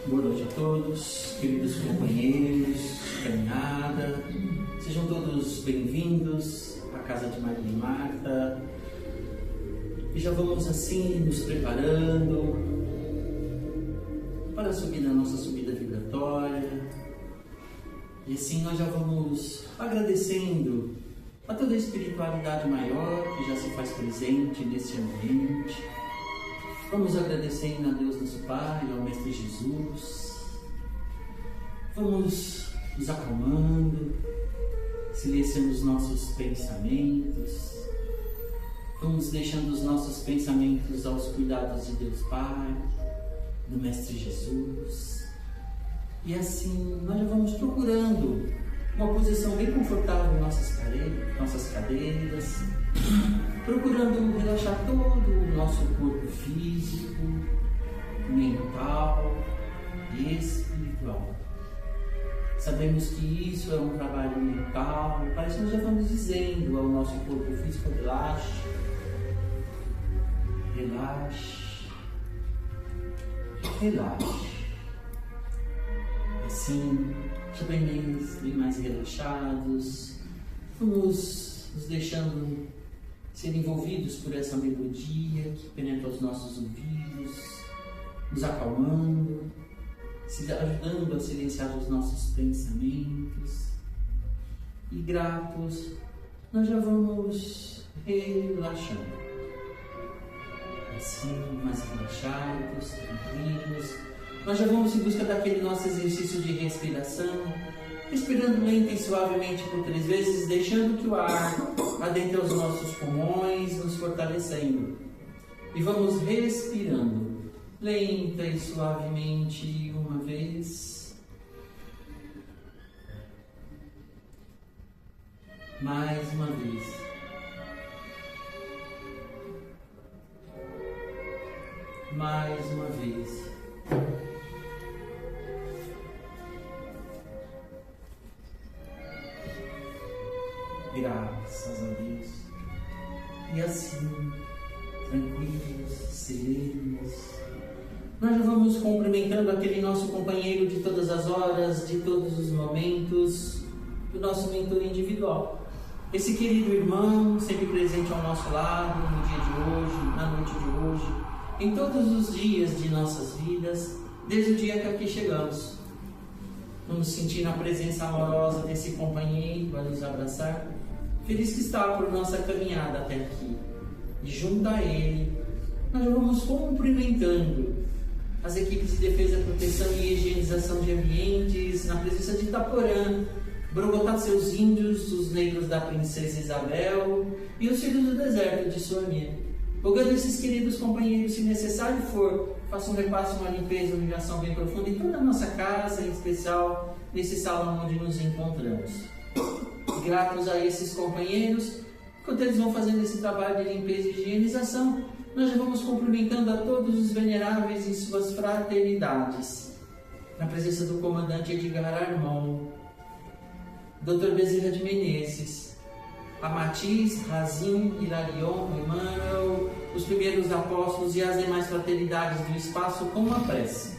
Boa noite a todos, queridos companheiros de caminhada. Sejam todos bem-vindos à casa de Maria e Marta. E já vamos assim nos preparando para subir na nossa subida vibratória. E assim nós já vamos agradecendo a toda a espiritualidade maior que já se faz presente nesse ambiente. Vamos agradecendo a Deus nosso Pai, ao Mestre Jesus. Vamos nos acalmando, silenciando os nossos pensamentos. Vamos deixando os nossos pensamentos aos cuidados de Deus Pai, do Mestre Jesus. E assim nós já vamos procurando uma posição bem confortável em nossas cadeiras, procurando relaxar todo o nosso corpo físico, mental e espiritual. Sabemos que isso é um trabalho mental, parece que nós já vamos dizendo ao nosso corpo físico: relaxe, relaxe, relaxe. Assim, já bem mais relaxados, vamos nos deixando ser envolvidos por essa melodia que penetra os nossos ouvidos, nos acalmando, ajudando a silenciar os nossos pensamentos. E gratos, nós já vamos relaxando. Assim, mais relaxados, tranquilos. Nós já vamos em busca daquele nosso exercício de respiração, respirando lenta e suavemente por 3 vezes, deixando que o ar adentre os nossos pulmões, nos fortalecendo. E vamos respirando lenta e suavemente uma vez. Mais uma vez. Mais uma vez. Graças a Deus. E assim, tranquilos, serenos, nós já vamos cumprimentando aquele nosso companheiro de todas as horas, de todos os momentos, do nosso mentor individual. Esse querido irmão, sempre presente ao nosso lado, no dia de hoje, na noite de hoje, em todos os dias de nossas vidas, desde o dia que aqui chegamos. Vamos sentir a presença amorosa desse companheiro a nos abraçar. Feliz que está por nossa caminhada até aqui. E junto a ele, nós vamos cumprimentando as equipes de defesa, proteção e higienização de ambientes, na presença de Itaporã, Brogotá, seus índios, os negros da princesa Isabel e os filhos do deserto de Suamir. Rogando esses queridos companheiros, se necessário for, faça um repasse, uma limpeza, uma humilhação bem profunda em toda a nossa casa, em especial nesse salão onde nos encontramos. Gratos a esses companheiros, enquanto eles vão fazendo esse trabalho de limpeza e higienização, nós já vamos cumprimentando a todos os veneráveis em suas fraternidades. Na presença do comandante Edgar Armon, Dr. Bezerra de Menezes, a Matiz, Razim, Hilarion, Emmanuel, os primeiros apóstolos e as demais fraternidades do espaço, com a prece.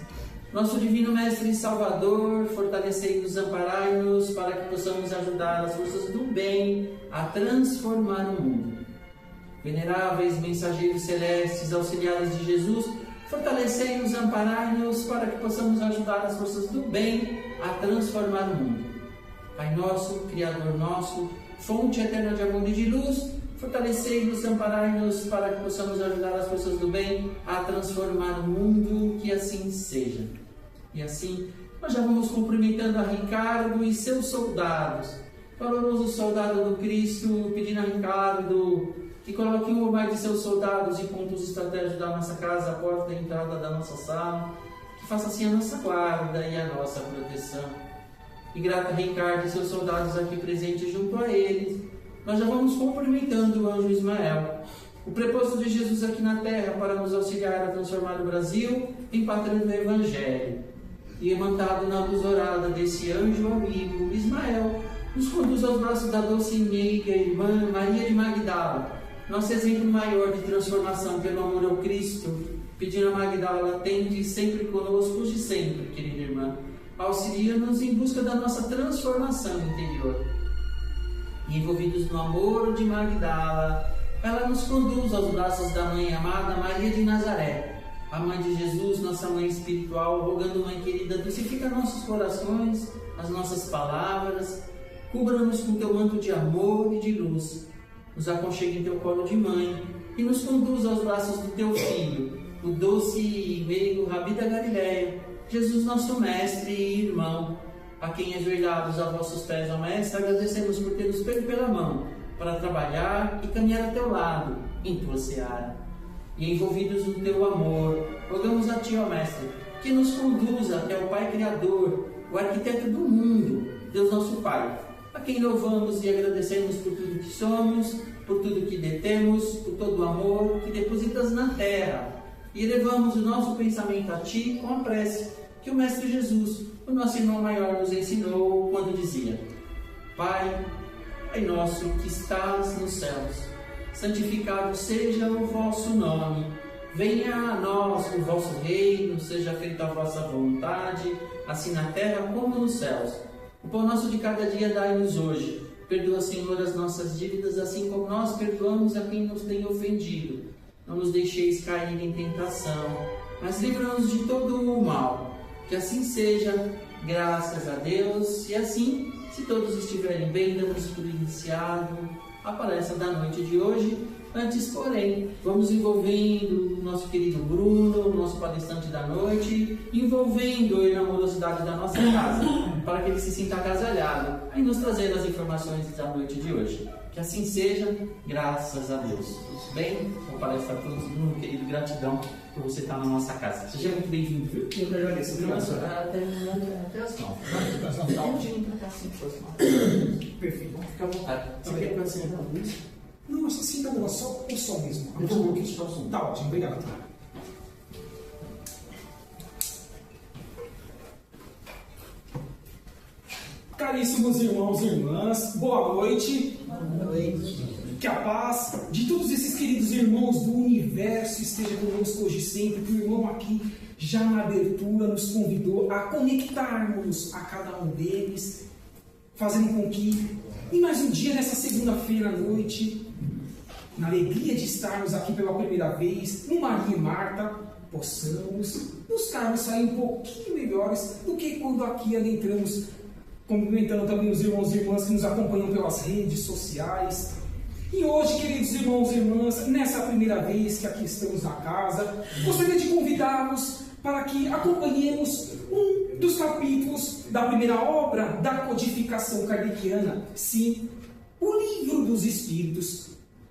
Nosso Divino Mestre e Salvador, fortalecei-nos, amparai-nos, para que possamos ajudar as forças do bem a transformar o mundo. Veneráveis mensageiros celestes, auxiliares de Jesus, fortalecei-nos, amparai-nos, para que possamos ajudar as forças do bem a transformar o mundo. Pai nosso, Criador nosso, fonte eterna de amor e de luz, fortalecei-nos, amparai-nos, para que possamos ajudar as forças do bem a transformar o mundo, que assim seja. E assim, nós já vamos cumprimentando a Ricardo e seus soldados, valoroso soldado do Cristo, pedindo a Ricardo que coloque um ou mais de seus soldados em pontos estratégicos da nossa casa, a porta da entrada da nossa sala, que faça assim a nossa guarda e a nossa proteção. E grato a Ricardo e seus soldados aqui presentes junto a eles, nós já vamos cumprimentando o anjo Ismael, o preposto de Jesus aqui na terra para nos auxiliar a transformar o Brasil em pátria do Evangelho. E emantado na luz dourada desse anjo amigo, Ismael, nos conduz aos braços da doce e meiga irmã Maria de Magdala, nosso exemplo maior de transformação pelo amor ao Cristo, pedindo a Magdala, tende sempre conosco, hoje e sempre, querido auxilia-nos em busca da nossa transformação interior. E envolvidos no amor de Magdala, ela nos conduz aos braços da Mãe amada Maria de Nazaré, a Mãe de Jesus, nossa Mãe espiritual, rogando, Mãe querida, dulcifica nossos corações, as nossas palavras, cubra-nos com teu manto de amor e de luz, nos aconchegue em teu colo de mãe e nos conduz aos braços do teu Filho, o doce e meigo Rabi da Galileia, Jesus nosso Mestre e Irmão, a quem ajoelhados a vossos pés, ó Mestre, agradecemos por ter nos pego pela mão, para trabalhar e caminhar a teu lado, em tua seara. E envolvidos no teu amor, rogamos a ti, ó Mestre, que nos conduza até o Pai Criador, o arquiteto do mundo, Deus nosso Pai, a quem louvamos e agradecemos por tudo que somos, por tudo que detemos, por todo o amor que depositas na terra. E elevamos o nosso pensamento a ti com a prece que o Mestre Jesus, o nosso irmão maior, nos ensinou quando dizia: Pai nosso que estás nos céus, santificado seja o vosso nome. Venha a nós o vosso reino, seja feita a vossa vontade, assim na terra como nos céus. O pão nosso de cada dia dai-nos hoje. Perdoa, Senhor, as nossas dívidas, assim como nós perdoamos a quem nos tem ofendido. Não nos deixeis cair em tentação, mas livra-nos de todo o mal. Que assim seja, graças a Deus. E assim, se todos estiverem bem, damos por iniciado a palestra da noite de hoje. Antes, porém, vamos envolvendo o nosso querido Bruno, o nosso palestrante da noite, envolvendo ele na amorosidade da nossa casa, para que ele se sinta agasalhado, e nos trazendo as informações da noite de hoje. Que assim seja, graças a Deus. Tudo bem? Uma palestra a todos, Bruno, querido, gratidão por você estar na nossa casa. Seja muito bem-vindo, viu? Eu que agradeço. Até as 9. Dá um dia para cá, assim, se fosse 9. Perfeito. Fica à vontade. Você quer conhecer a luz? Não, assim tá bom, só o som mesmo. Eu vou aqui só o som. Tá ótimo, obrigado. Caríssimos irmãos e irmãs, boa noite. Boa noite. Que a paz de todos esses queridos irmãos do universo esteja conosco hoje e sempre. Que o irmão aqui, já na abertura, nos convidou a conectarmos a cada um deles, fazendo com que, em mais um dia, nessa segunda-feira à noite, na alegria de estarmos aqui pela primeira vez, no Maria e Marta, possamos buscarmos sair um pouquinho melhores do que quando aqui adentramos, cumprimentando também os irmãos e irmãs que nos acompanham pelas redes sociais. E hoje, queridos irmãos e irmãs, nessa primeira vez que aqui estamos na casa, gostaria de convidá-los para que acompanhemos um dos capítulos da primeira obra da codificação kardeciana, sim, o Livro dos Espíritos,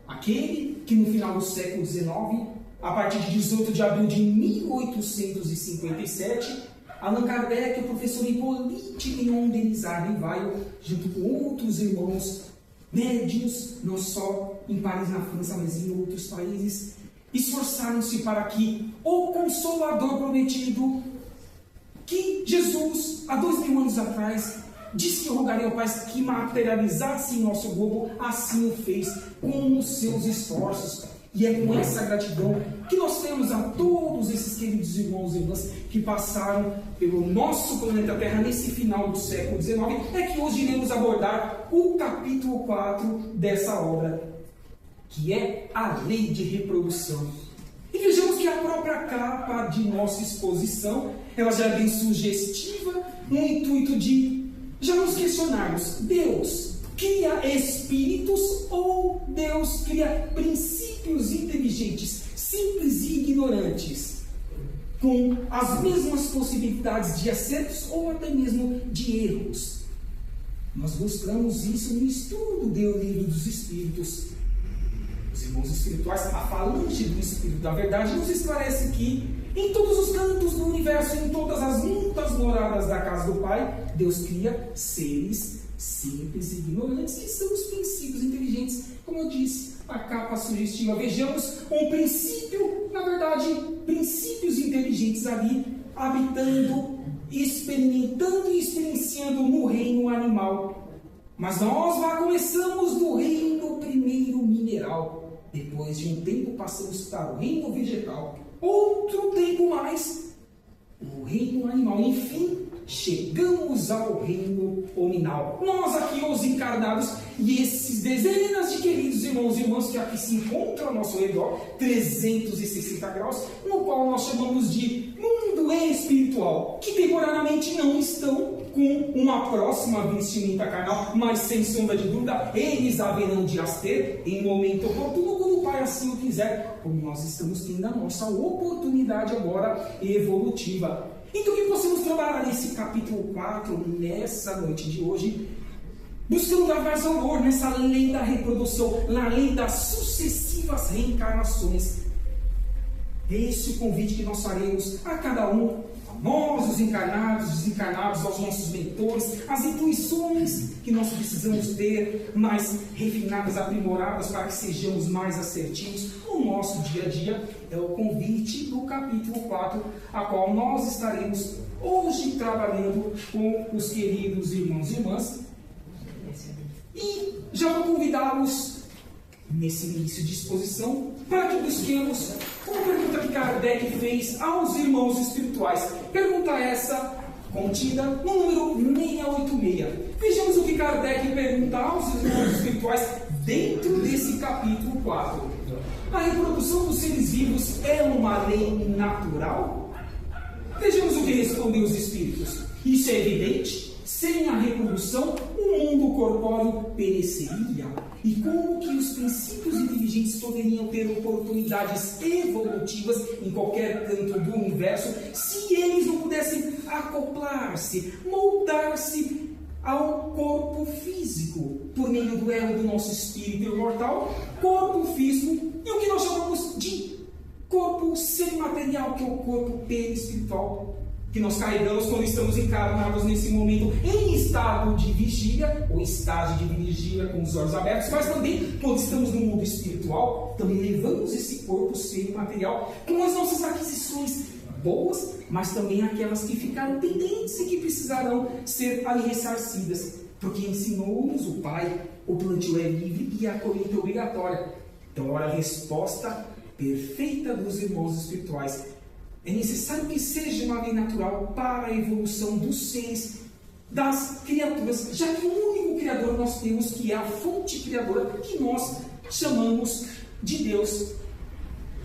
aquele que no final do século XIX, a partir de 18 de abril de 1857, Allan Kardec, o professor Hippolyte Léon Denis Rivail, junto com outros irmãos médios, não só em Paris, na França, mas em outros países, esforçaram-se para que o Consolador prometido, que Jesus, há 2000 anos atrás, disse que rogaria ao Pai que materializasse em nosso globo, assim o fez com os seus esforços. E é com essa gratidão que nós temos a todos esses queridos irmãos e irmãs que passaram pelo nosso planeta Terra nesse final do século XIX, é que hoje iremos abordar o capítulo 4 dessa obra, que é a Lei de Reprodução. E vejamos que a própria capa de nossa exposição, ela já é bem sugestiva, no intuito de já nos questionarmos: Deus cria espíritos ou Deus cria princípios inteligentes, simples e ignorantes, com as mesmas possibilidades de acertos ou até mesmo de erros? Nós buscamos isso no estudo do Livro dos Espíritos. Os irmãos espirituais, a falange do Espírito da Verdade, nos esclarece que em todos os cantos do universo, em todas as muitas moradas da casa do Pai, Deus cria seres simples e ignorantes, que são os princípios inteligentes. Como eu disse, a capa sugestiva. Vejamos um princípio, na verdade, princípios inteligentes ali, habitando, experimentando e experienciando no reino animal. Mas nós lá começamos do reino primeiro mineral. Depois de um tempo passamos para o reino vegetal. Outro tempo mais, o reino animal. Enfim, chegamos ao reino nominal. Nós aqui, os encarnados, e esses dezenas de queridos irmãos e irmãs que aqui se encontram ao nosso redor, 360 graus, no qual nós chamamos de mundo espiritual, que temporariamente não estão com uma próxima vestimenta carnal, mas sem sombra de dúvida, eles haverão de as ter em momento oportuno, quando o Pai assim o quiser, como nós estamos tendo a nossa oportunidade agora evolutiva. Então que possamos trabalhar nesse capítulo 4, nessa noite de hoje, buscando dar mais valor nessa lei da reprodução, na lei das sucessivas reencarnações. Esse é o convite que nós faremos a cada um, a nós, os encarnados, os desencarnados, aos nossos mentores, as intuições que nós precisamos ter mais refinadas, aprimoradas, para que sejamos mais assertivos no nosso dia a dia. É o convite do capítulo 4, a qual nós estaremos hoje trabalhando com os queridos irmãos e irmãs. E já vou convidá-los, nesse início de exposição, para que busquemos uma pergunta que Kardec fez aos irmãos espirituais. Pergunta essa contida no número 686. Vejamos o que Kardec pergunta aos irmãos espirituais dentro desse capítulo 4. A reprodução dos seres vivos é uma lei natural? Vejamos o que respondem os espíritos. Isso é evidente. Sem a reprodução, o mundo corpóreo pereceria. E como que os princípios inteligentes poderiam ter oportunidades evolutivas em qualquer canto do universo se eles não pudessem acoplar-se, moldar-se ao corpo físico, por meio do elo do nosso espírito imortal, corpo físico e o que nós chamamos de corpo semimaterial, que é o corpo perispiritual, que nós carregamos quando estamos encarnados nesse momento em estado de vigília, ou estágio de vigília com os olhos abertos, mas também quando estamos no mundo espiritual, também levamos esse corpo semimaterial com as nossas aquisições boas, mas também aquelas que ficaram pendentes e que precisarão ser ali ressarcidas, porque ensinou-nos o Pai, o plantio é livre e a colheita é obrigatória. Então, olha a resposta perfeita dos irmãos espirituais. É necessário que seja uma lei natural para a evolução dos seres, das criaturas, já que o único Criador nós temos, que é a fonte criadora, que nós chamamos de Deus.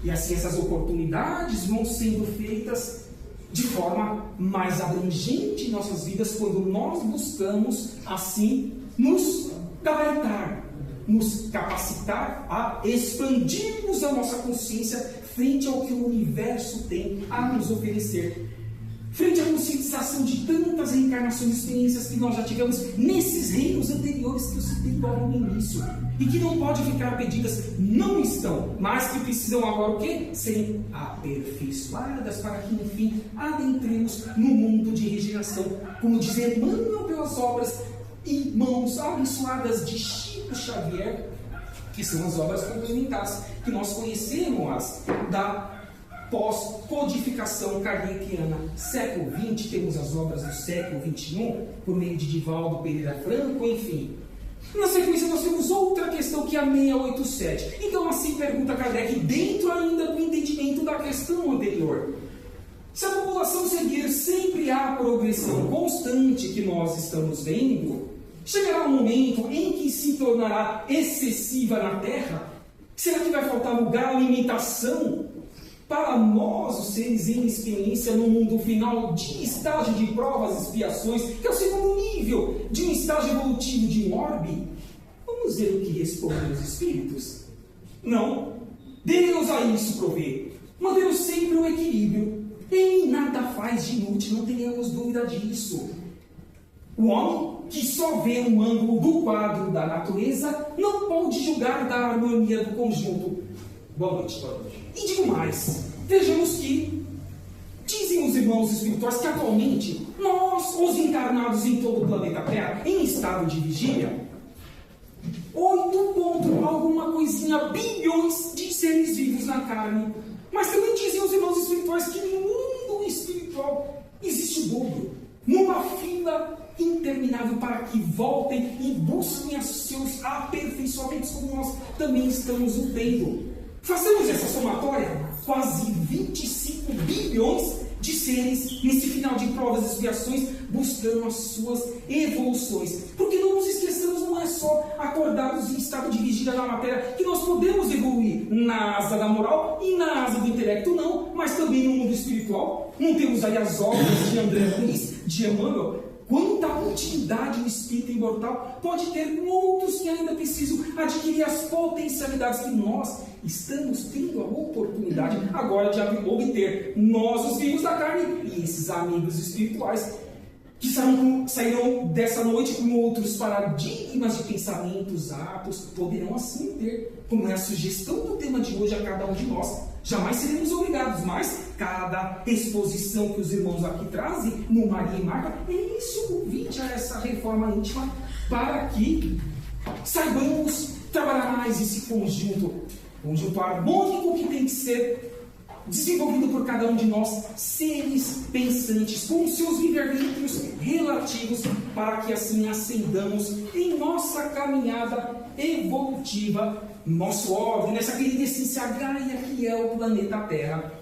E assim essas oportunidades vão sendo feitas de forma mais abrangente em nossas vidas, quando nós buscamos, assim, nos gabaritar, nos capacitar a expandirmos a nossa consciência frente ao que o universo tem a nos oferecer. Frente à conscientização de tantas reencarnações e experiências que nós já tivemos nesses reinos anteriores que eu citei logo no início, e que não podem ficar perdidas, não estão, mas que precisam agora o quê? Serem aperfeiçoadas para que, no fim, adentremos no mundo de regeneração, como diz Emmanuel pelas obras e mãos abençoadas de Chico Xavier, que são as obras complementares, que nós conhecemos da pós-codificação kardeciana. Século XX, temos as obras do século XXI, por meio de Divaldo Pereira Franco, enfim. Na sequência, nós temos outra questão, que é a 687. Então, assim pergunta Kardec, dentro ainda do entendimento da questão anterior. Se a população seguir sempre a progressão constante que nós estamos vendo, chegará um momento em que se tornará excessiva na Terra? Será que vai faltar lugar à alimentação para nós, os seres em experiência no mundo final de estágio de provas e expiações, que é o segundo nível de um estágio evolutivo de um orbe? Vamos ver o que respondem os espíritos. Não. Deus a isso provê. Mantemos sempre o equilíbrio. Ele nada faz de inútil, não tenhamos dúvida disso. O homem, que só vê um ângulo do quadro da natureza, não pode julgar da harmonia do conjunto. Boa noite, boa noite. E digo mais, vejamos que dizem os irmãos espirituais que atualmente nós, os encarnados em todo o planeta Terra, em estado de vigília, 8 ponto alguma coisinha bilhões de seres vivos na carne. Mas também dizem os irmãos espirituais que no mundo espiritual existe o dobro, numa fila interminável para que voltem e busquem os seus aperfeiçoamentos, como nós também estamos o tendo. Façamos essa somatória, quase 25 bilhões de seres nesse final de provas e expiações, buscando as suas evoluções. Porque não nos esqueçamos, não é só acordados em estado de vigília na matéria que nós podemos evoluir na asa da moral e na asa do intelecto, não, mas também no mundo espiritual. Não temos aí as obras de André Luiz, de Emmanuel. Quanta utilidade o espírito imortal pode ter com outros que ainda precisam adquirir as potencialidades que nós estamos tendo a oportunidade agora de obter, nós os vivos da carne e esses amigos espirituais que sairão dessa noite com outros paradigmas de pensamentos, atos, poderão assim ter, como é a sugestão do tema de hoje a cada um de nós. Jamais seremos obrigados, mas cada exposição que os irmãos aqui trazem no Maria e Marta é esse o convite a essa reforma íntima para que saibamos trabalhar mais esse conjunto harmônico que tem que ser desenvolvido por cada um de nós, seres pensantes, com seus livre-arbítrios relativos, para que assim ascendamos em nossa caminhada evolutiva, nosso ordem, nessa querida essência Gaia que é o planeta Terra.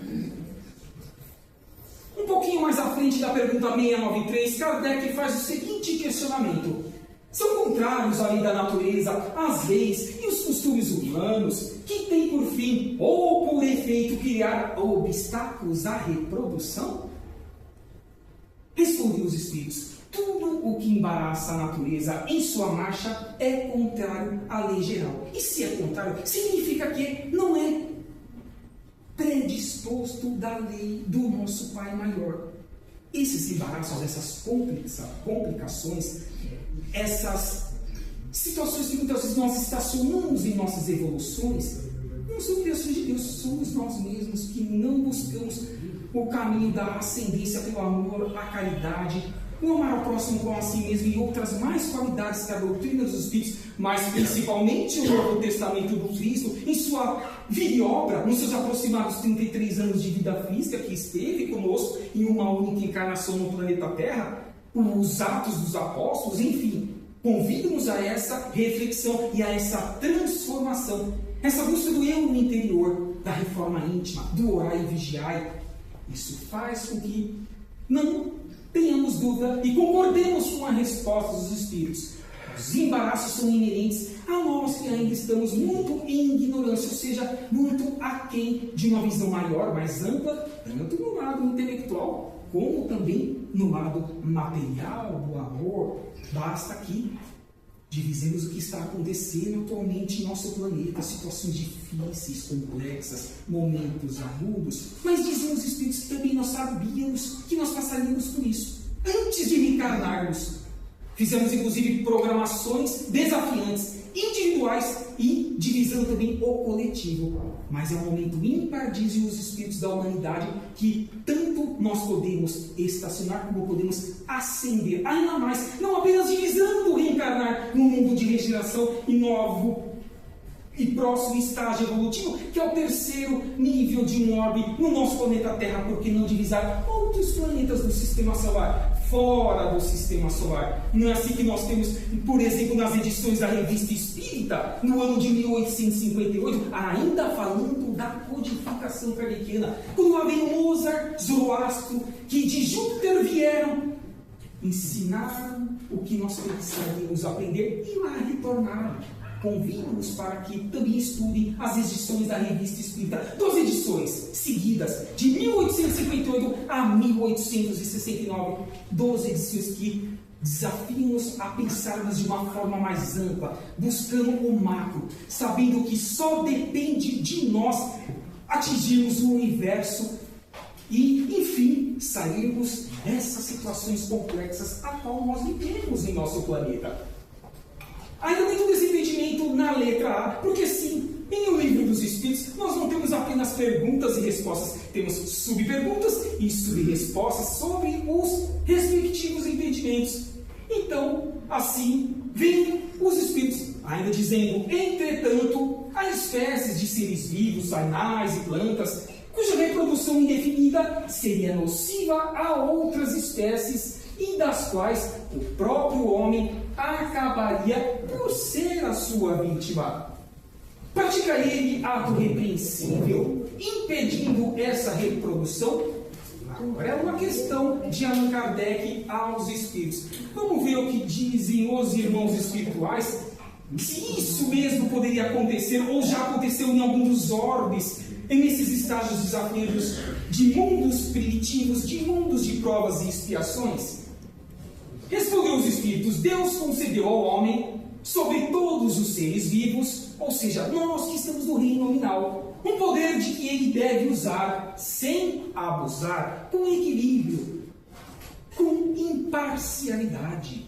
Um pouquinho mais à frente da pergunta 693, Kardec faz o seguinte questionamento: são contrários à lei da natureza, às leis e os costumes humanos, que têm por fim ou por efeito criar obstáculos à reprodução? Respondem os espíritos: tudo o que embaraça a natureza em sua marcha é contrário à lei geral. E se é contrário, significa que não é predisposto da lei do nosso Pai Maior. Esses embaraços, essas complicações, essas situações que muitas vezes nós estacionamos em nossas evoluções, não são criações de Deus, somos nós mesmos que não buscamos o caminho da ascendência pelo amor, a caridade, o amar ao próximo como a si mesmo e outras mais qualidades que a doutrina dos Espíritos, mas principalmente o Novo Testamento do Cristo, em sua vida e obra, nos seus aproximados 33 anos de vida física que esteve conosco em uma única encarnação no planeta Terra, os Atos dos Apóstolos, enfim, convidam-nos a essa reflexão e a essa transformação, essa busca do eu no interior, da reforma íntima, do orai e vigiai. Isso faz com que não tenhamos dúvida e concordemos com a resposta dos Espíritos. Os embaraços são inerentes a nós que ainda estamos muito em ignorância, ou seja, muito aquém de uma visão maior, mais ampla, tanto no lado intelectual, como também no lado material, do amor. Basta que divisemos o que está acontecendo atualmente em nosso planeta, situações difíceis, complexas, momentos agudos, mas diziam os Espíritos que também nós sabíamos que nós passaríamos por isso antes de reencarnarmos. Fizemos inclusive programações desafiantes, individuais e divisando também o coletivo. Mas é um momento ímpar, dizem os Espíritos da humanidade, que tanto nós podemos estacionar como podemos ascender, ainda mais, não apenas divisando reencarnar no mundo de regeneração e novo e próximo estágio evolutivo, que é o terceiro nível de um orbe no nosso planeta Terra, por que não divisar outros planetas do Sistema Solar, fora do Sistema Solar? Não é assim que nós temos, por exemplo, nas edições da Revista Espírita, no ano de 1858, ainda falando da codificação kardeciana, quando lá vem Mozart, Zoroastro, que de Júpiter vieram, ensinaram o que nós precisaríamos aprender e lá retornaram. Convido-nos para que também estudem as edições da Revista Espírita, 2 edições seguidas, de 1858 a 1869, 12 edições que desafiam-nos a pensarmos de uma forma mais ampla, buscando o macro, sabendo que só depende de nós atingirmos o universo e, enfim, sairmos dessas situações complexas a qual nós vivemos em nosso planeta. Ainda tem todo esse entendimento na letra A, porque sim, em O Livro dos Espíritos, nós não temos apenas perguntas e respostas, temos subperguntas e subrespostas sobre os respectivos entendimentos. Então, assim, vêm os Espíritos, ainda dizendo: entretanto, há espécies de seres vivos, animais e plantas, cuja reprodução indefinida seria nociva a outras espécies e das quais o próprio homem acabaria por ser a sua vítima. Pratica ele ato repreensível, impedindo essa reprodução? Agora é uma questão de Allan Kardec aos espíritos. Vamos ver o que dizem os irmãos espirituais. Se isso mesmo poderia acontecer, ou já aconteceu em algum dos orbes, nesses estágios desafios de mundos primitivos, de mundos de provas e expiações. Respondeu os espíritos: Deus concedeu ao homem, sobre todos os seres vivos, ou seja, nós que estamos no reino nominal, um poder de que ele deve usar sem abusar, com equilíbrio, com imparcialidade,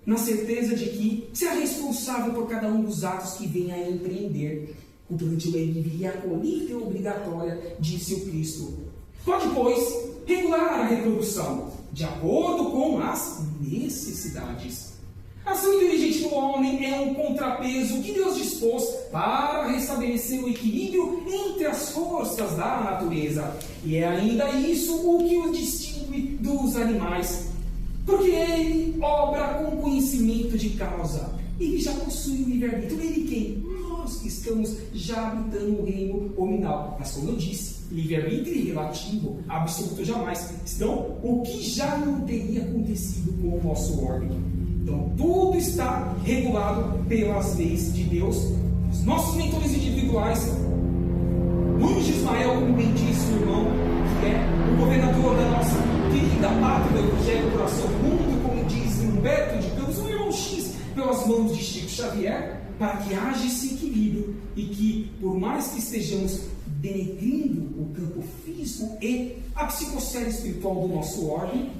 na certeza de que será responsável por cada um dos atos que venha a empreender. Durante o livre e a colheita obrigatória, disse o Cristo. Pode, pois, regular a reprodução, de acordo com as necessidades. A ação inteligente do homem é um contrapeso que Deus dispôs para restabelecer o equilíbrio entre as forças da natureza. E é ainda isso o que o distingue dos animais. Porque ele obra com conhecimento de causa. Ele já possui o livre-arbítrio. Ele quem? Nós que estamos já habitando o reino nominal. Mas como eu disse, livre-arbítrio e relativo, absoluto jamais. Então, o que já não teria acontecido com o nosso orbe? Então, tudo está regulado pelas leis de Deus. Os nossos mentores individuais, o anjo Ismael, como bem disse o irmão, que é o governador da nossa querida pátria do Evangelho do Coração do Mundo, como diz Humberto de Campos, o irmão X, pelas mãos de Chico Xavier, para que haja esse equilíbrio e que, por mais que estejamos denegrindo o campo físico e a psicosfera espiritual do nosso orbe,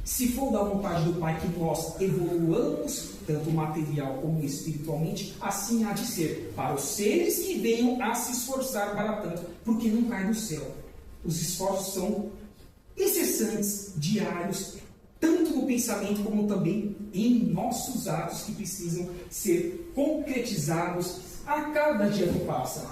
se for da vontade do Pai que nós evoluamos, tanto material como espiritualmente, assim há de ser para os seres que venham a se esforçar para tanto, porque não cai do céu. Os esforços são incessantes, diários, tanto no pensamento como também em nossos atos que precisam ser concretizados a cada dia que passa.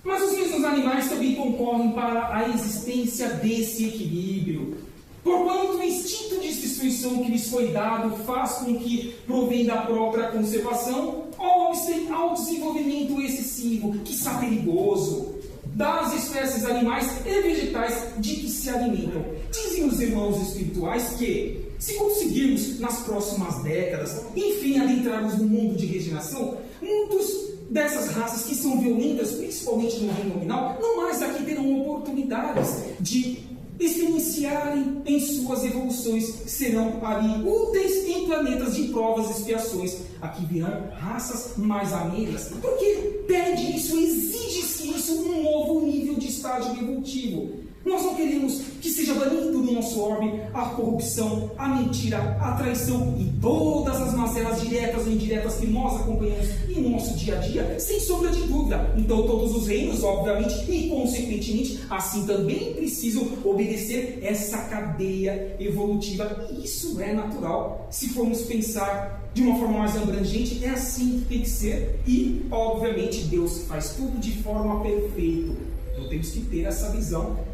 Mas os mesmos animais também concorrem para a existência desse equilíbrio. Porquanto o instinto de destruição que lhes foi dado faz com que provém da própria conservação ao desenvolvimento excessivo, que está perigoso, das espécies animais e vegetais de que se alimentam. Dizem os irmãos espirituais que, se conseguirmos nas próximas décadas, enfim, adentrarmos no mundo de regeneração, muitos dessas raças que são violentas, principalmente no reino nominal, não mais aqui terão oportunidades de experienciarem em suas evoluções, serão ali úteis em planetas de provas e expiações. Aqui virão raças mais amenas, porque pede isso, exige-se isso, um novo nível de estágio evolutivo. Nós não queremos que seja banido do nosso orbe a corrupção, a mentira, a traição e todas as mazelas diretas ou indiretas que nós acompanhamos em nosso dia a dia, sem sombra de dúvida. Então todos os reinos, obviamente, e consequentemente, assim também precisam obedecer essa cadeia evolutiva. E isso é natural. Se formos pensar de uma forma mais abrangente, é assim que tem que ser. E, obviamente, Deus faz tudo de forma perfeita. Então temos que ter essa visão,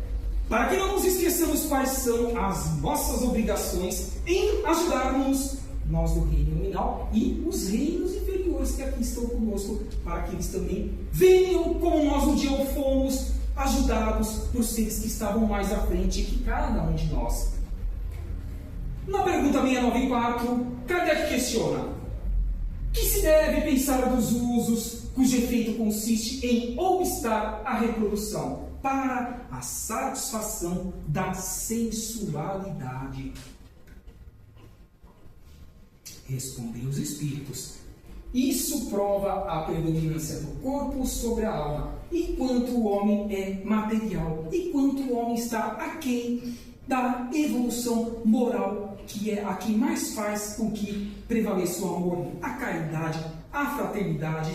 para que não nos esqueçamos quais são as nossas obrigações em ajudarmos nós do reino nominal e os reinos inferiores que aqui estão conosco, para que eles também venham como nós um dia fomos ajudados por seres que estavam mais à frente que cada um de nós. Na pergunta 694, Kardec questiona: que se deve pensar dos usos cujo efeito consiste em obstar a reprodução para a satisfação da sensualidade? Respondem os espíritos: isso prova a predominância do corpo sobre a alma, enquanto o homem é material, enquanto o homem está aquém da evolução moral, que é a que mais faz com que prevaleça o amor, a caridade, a fraternidade,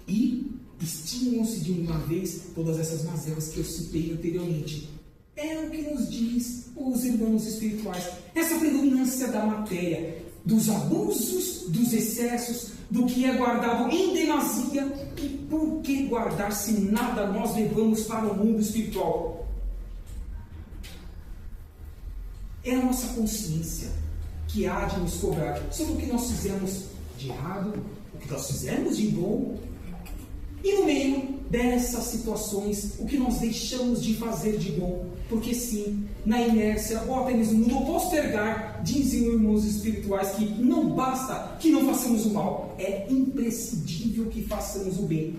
e extinguam-se de uma vez todas essas mazelas que eu citei anteriormente. É o que nos diz os irmãos espirituais. Essa predominância da matéria, dos abusos, dos excessos, do que é guardado em demasia, e por que guardar se nada nós levamos para o mundo espiritual? É a nossa consciência que há de nos cobrar sobre o que nós fizemos de errado, o que nós fizemos de bom. E no meio, dessas situações, o que nós deixamos de fazer de bom, porque sim, na inércia ou até mesmo no postergar, dizem irmãos espirituais que não basta que não façamos o mal, é imprescindível que façamos o bem.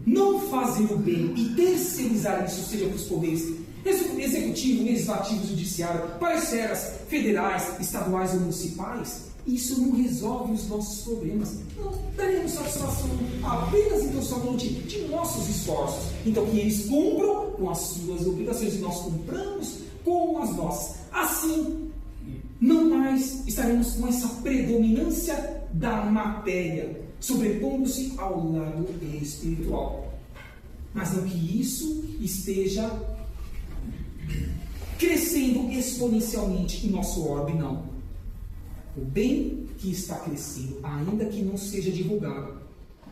Não fazer o bem e terceirizar isso, seja para os poderes executivo, legislativo, judiciário, para as esferas federais, estaduais ou municipais, isso não resolve os nossos problemas. Não daremos satisfação apenas então somente de nossos esforços. Então que eles cumpram com as suas obrigações e nós cumpramos com as nossas. Assim, não mais estaremos com essa predominância da matéria, sobrepondo-se ao lado espiritual. Mas não que isso esteja crescendo exponencialmente em nosso orbe, não. O bem que está crescendo, ainda que não seja divulgado.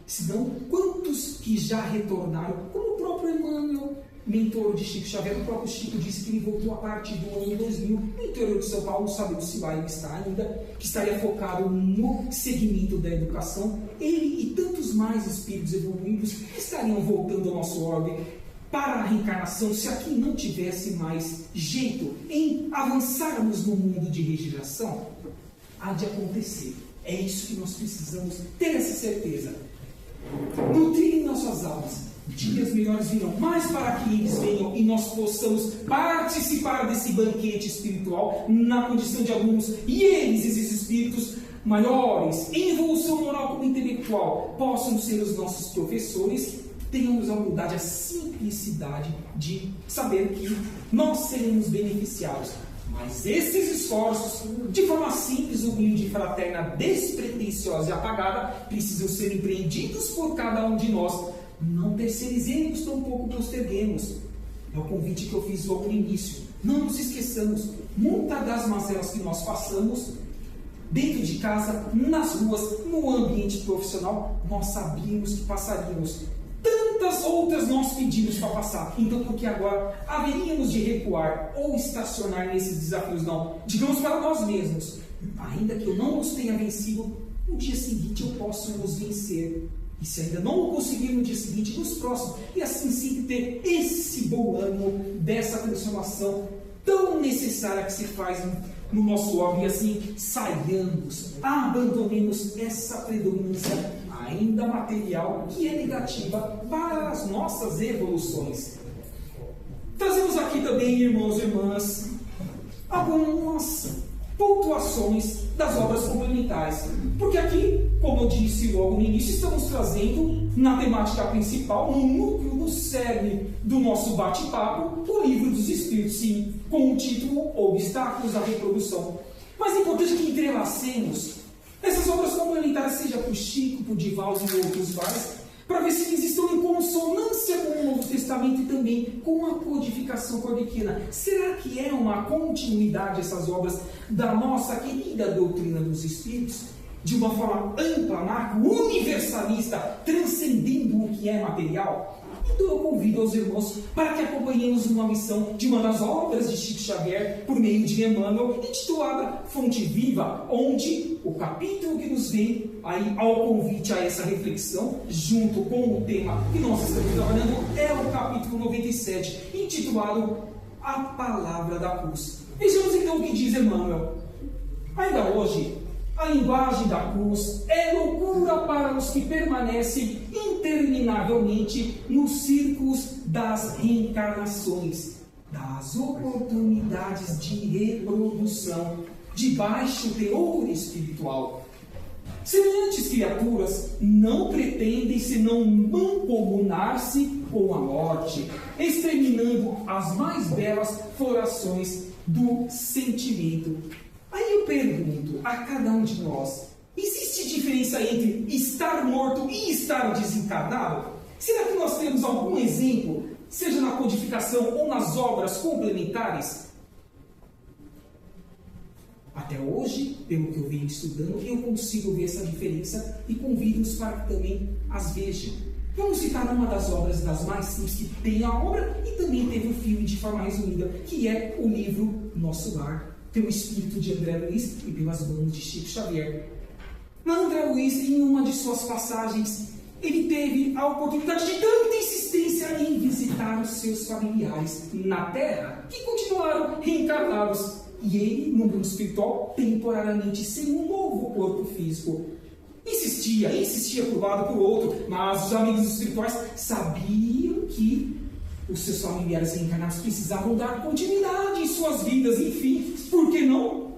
Senão, quantos que já retornaram, como o próprio Emmanuel, mentor de Chico Xavier, o próprio Chico disse que ele voltou a partir do ano 2000, no interior de São Paulo, não sabemos se lá ele está ainda, que estaria focado no segmento da educação. Ele e tantos mais espíritos evoluídos estariam voltando ao nosso orbe para a reencarnação, se aqui não tivesse mais jeito em avançarmos no mundo de regeneração. Há de acontecer. É isso que nós precisamos ter essa certeza. Nutrirem nossas almas. Dias melhores virão, mas para que eles venham e nós possamos participar desse banquete espiritual na condição de alunos, e eles, esses espíritos maiores, em evolução moral como intelectual, possam ser os nossos professores, tenhamos a humildade, a simplicidade de saber que nós seremos beneficiados. Mas esses esforços, de forma simples, humilde, fraterna, despretensiosa e apagada, precisam ser empreendidos por cada um de nós. Não terceirizemos, tampouco posterguemos. É o convite que eu fiz logo no início. Não nos esqueçamos, muitas das mazelas que nós passamos, dentro de casa, nas ruas, no ambiente profissional, nós sabíamos que passaríamos. Tantas outras nós pedimos para passar. Então, por que agora haveríamos de recuar ou estacionar nesses desafios? Não. Digamos para nós mesmos, ainda que eu não os tenha vencido, no dia seguinte eu posso os vencer. E se ainda não o conseguir no dia seguinte, nos próximos. E assim sempre ter esse bom ânimo dessa transformação tão necessária que se faz no nosso orbe. E assim saiamos, abandonemos essa predominância ainda material, que é negativa para as nossas evoluções. Trazemos aqui também, irmãos e irmãs, algumas pontuações das obras complementares. Porque aqui, como eu disse logo no início, estamos trazendo na temática principal, no núcleo, no cerne do nosso bate-papo, o Livro dos Espíritos, sim, com o título Obstáculos à Reprodução. Mas é importante que entrelacemos essas obras complementares, seja por Chico, por Divaldo e outros vários, para ver se eles estão em consonância com o Novo Testamento e também com a codificação kardeciana. Será que é uma continuidade essas obras da nossa querida doutrina dos Espíritos? De uma forma ampla, macro, universalista, transcendendo o que é material? Então eu convido aos irmãos para que acompanhemos uma missão de uma das obras de Chico Xavier, por meio de Emmanuel, intitulada Fonte Viva, onde o capítulo que nos vem aí ao convite a essa reflexão, junto com o tema que nós estamos trabalhando, é o capítulo 97, intitulado A Palavra da Cruz. Vejamos então o que diz Emmanuel. Ainda hoje, a linguagem da cruz é loucura para os que permanecem interminavelmente nos círculos das reencarnações, das oportunidades de reprodução de baixo teor espiritual. Semelhantes criaturas não pretendem senão mancomunar-se com a morte, exterminando as mais belas florações do sentimento. Aí eu pergunto a cada um de nós, existe diferença entre estar morto e estar desencarnado? Será que nós temos algum exemplo, seja na codificação ou nas obras complementares? Até hoje, pelo que eu venho estudando, eu consigo ver essa diferença e convido-os para que também as vejam. Vamos citar uma das obras das mais simples que tem a obra e também teve o filme de forma resumida, que é o livro Nosso Lar, pelo espírito de André Luiz e pelas mãos de Chico Xavier. Mas André Luiz, em uma de suas passagens, ele teve a oportunidade de tanta insistência em visitar os seus familiares na Terra, que continuaram reencarnados. E ele, no mundo espiritual, temporariamente sem um novo corpo físico. Insistia por um lado por outro, mas os amigos espirituais sabiam que os seus familiares reencarnados precisavam dar continuidade em suas vidas, enfim, por que não?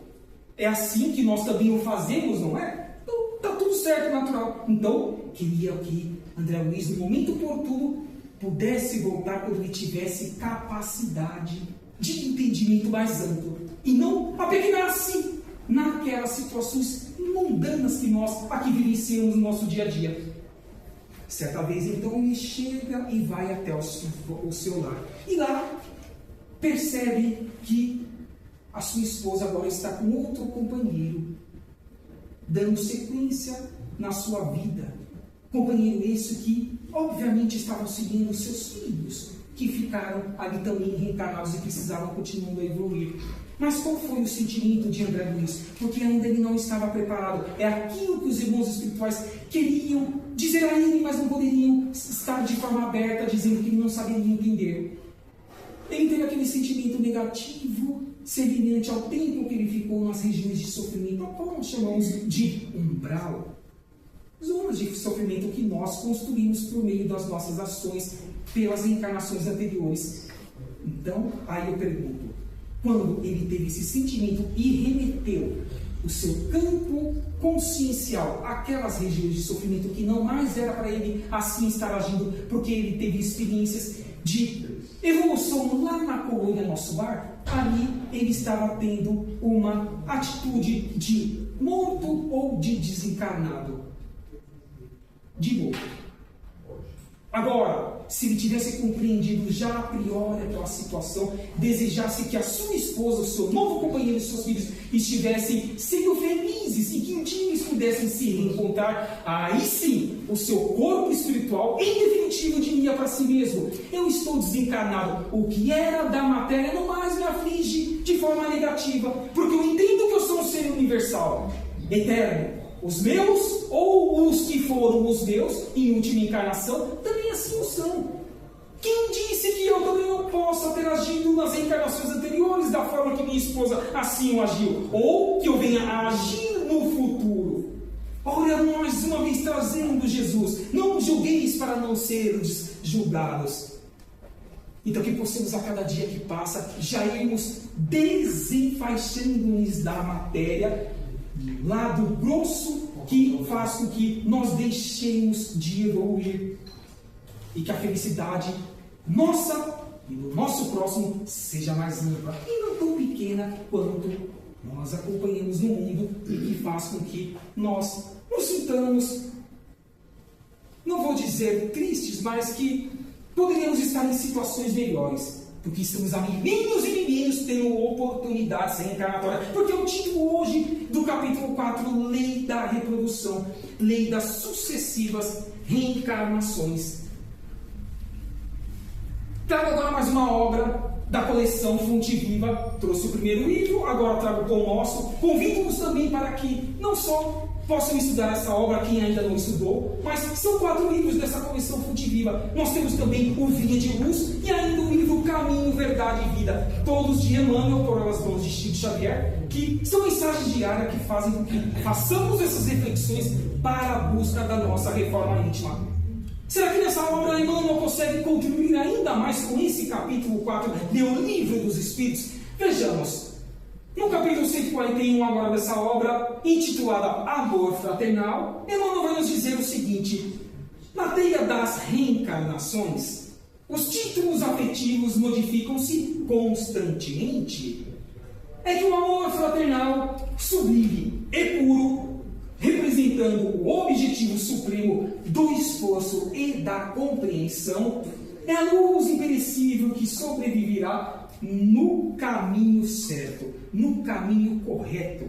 É assim que nós também o fazemos, não é? Então, está tudo certo, natural. Então, queria que André Luiz, no momento oportuno, pudesse voltar quando ele tivesse capacidade de entendimento mais amplo e não apequenar-se naquelas situações mundanas que nós aqui vivenciamos no nosso dia a dia. Certa vez, então, ele chega e vai até o seu lar. E lá percebe que a sua esposa agora está com outro companheiro, dando sequência na sua vida. Companheiro esse que, obviamente, estavam seguindo os seus filhos, que ficaram ali também reencarnados e precisavam continuando a evoluir. Mas qual foi o sentimento de André Luiz? Porque ainda ele não estava preparado. É aquilo que os irmãos espirituais queriam dizer a ele, mas não poderiam estar de forma aberta, dizendo que ele não saberia entender. Ele teve aquele sentimento negativo, semelhante ao tempo que ele ficou nas regiões de sofrimento, a qual nós chamamos de umbral. Zonas de sofrimento que nós construímos por meio das nossas ações, pelas encarnações anteriores. Então, aí eu pergunto, quando ele teve esse sentimento e remeteu o seu campo consciencial àquelas regiões de sofrimento que não mais era para ele assim estar agindo, porque ele teve experiências de evolução lá na colônia Nosso Lar, ali ele estava tendo uma atitude de morto ou de desencarnado. De morto. Agora, se ele tivesse compreendido já a priori aquela situação, desejasse que a sua esposa, o seu novo companheiro e seus filhos estivessem sendo felizes e que um dia eles pudessem se reencontrar, aí sim, o seu corpo espiritual, em definitivo, diria para si mesmo: eu estou desencarnado, o que era da matéria não mais me aflige de forma negativa, porque eu entendo que eu sou um ser universal, eterno. Os meus, ou os que foram os meus, em última encarnação, também assim o são. Quem disse que eu também não possa ter agido nas encarnações anteriores da forma que minha esposa assim agiu? Ou que eu venha a agir no futuro? Olha, mais uma vez trazendo Jesus. Não julgueis para não seres julgados. Então que possamos a cada dia que passa já irmos desenfaixando-nos da matéria, lado grosso que faz com que nós deixemos de evoluir e que a felicidade nossa e do nosso próximo seja mais ampla e não tão pequena quanto nós acompanhamos no mundo e que faz com que nós nos sintamos, não vou dizer tristes, mas que poderíamos estar em situações melhores. Porque estamos há milênios e milênios tendo oportunidades reencarnatórias. Porque o título hoje do capítulo 4, Lei da Reprodução, Lei das Sucessivas Reencarnações. Trago agora mais uma obra da coleção Fonte Viva. Trouxe o primeiro livro, agora trago o pão nosso. Convido-vos também para que não só possam estudar essa obra, quem ainda não estudou, mas são 4 livros dessa coleção Fonte Viva. Nós temos também o Vinha de Luz e ainda o livro Caminho, Verdade e Vida, todos de Emmanuel, por elas mãos de Chico Xavier, que são mensagens diárias que fazem com que façamos essas reflexões para a busca da nossa reforma íntima. Será que nessa obra Emmanuel consegue contribuir ainda mais com esse capítulo 4 do Livro dos Espíritos? Vejamos. No capítulo 141 agora dessa obra, intitulada Amor Fraternal, Emmanuel vai nos dizer o seguinte: na teia das reencarnações, os títulos afetivos modificam-se constantemente. É que o amor fraternal, sublime e puro, representando o objetivo supremo do esforço e da compreensão, é a luz imperecível que sobreviverá no caminho certo, no caminho correto,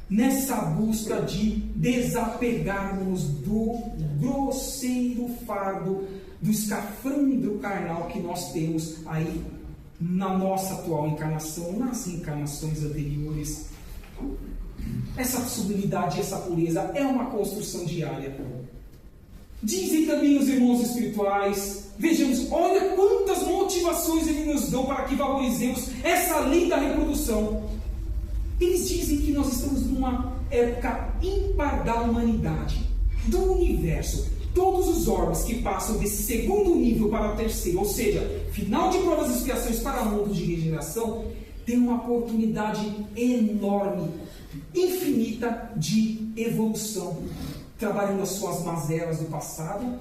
nessa busca de desapegarmos do grosseiro fardo, do escafandro carnal que nós temos aí na nossa atual encarnação, nas encarnações anteriores. Essa sublimidade, essa pureza é uma construção diária. Dizem também os irmãos espirituais, vejamos, olha quantas motivações eles nos dão para que valorizemos essa lei da reprodução. Eles dizem que nós estamos numa época ímpar da humanidade, do universo. Todos os orbes que passam desse segundo nível para o terceiro, ou seja, final de provas e expiações para mundo de regeneração, têm uma oportunidade enorme, infinita de evolução, trabalhando as suas mazelas do passado,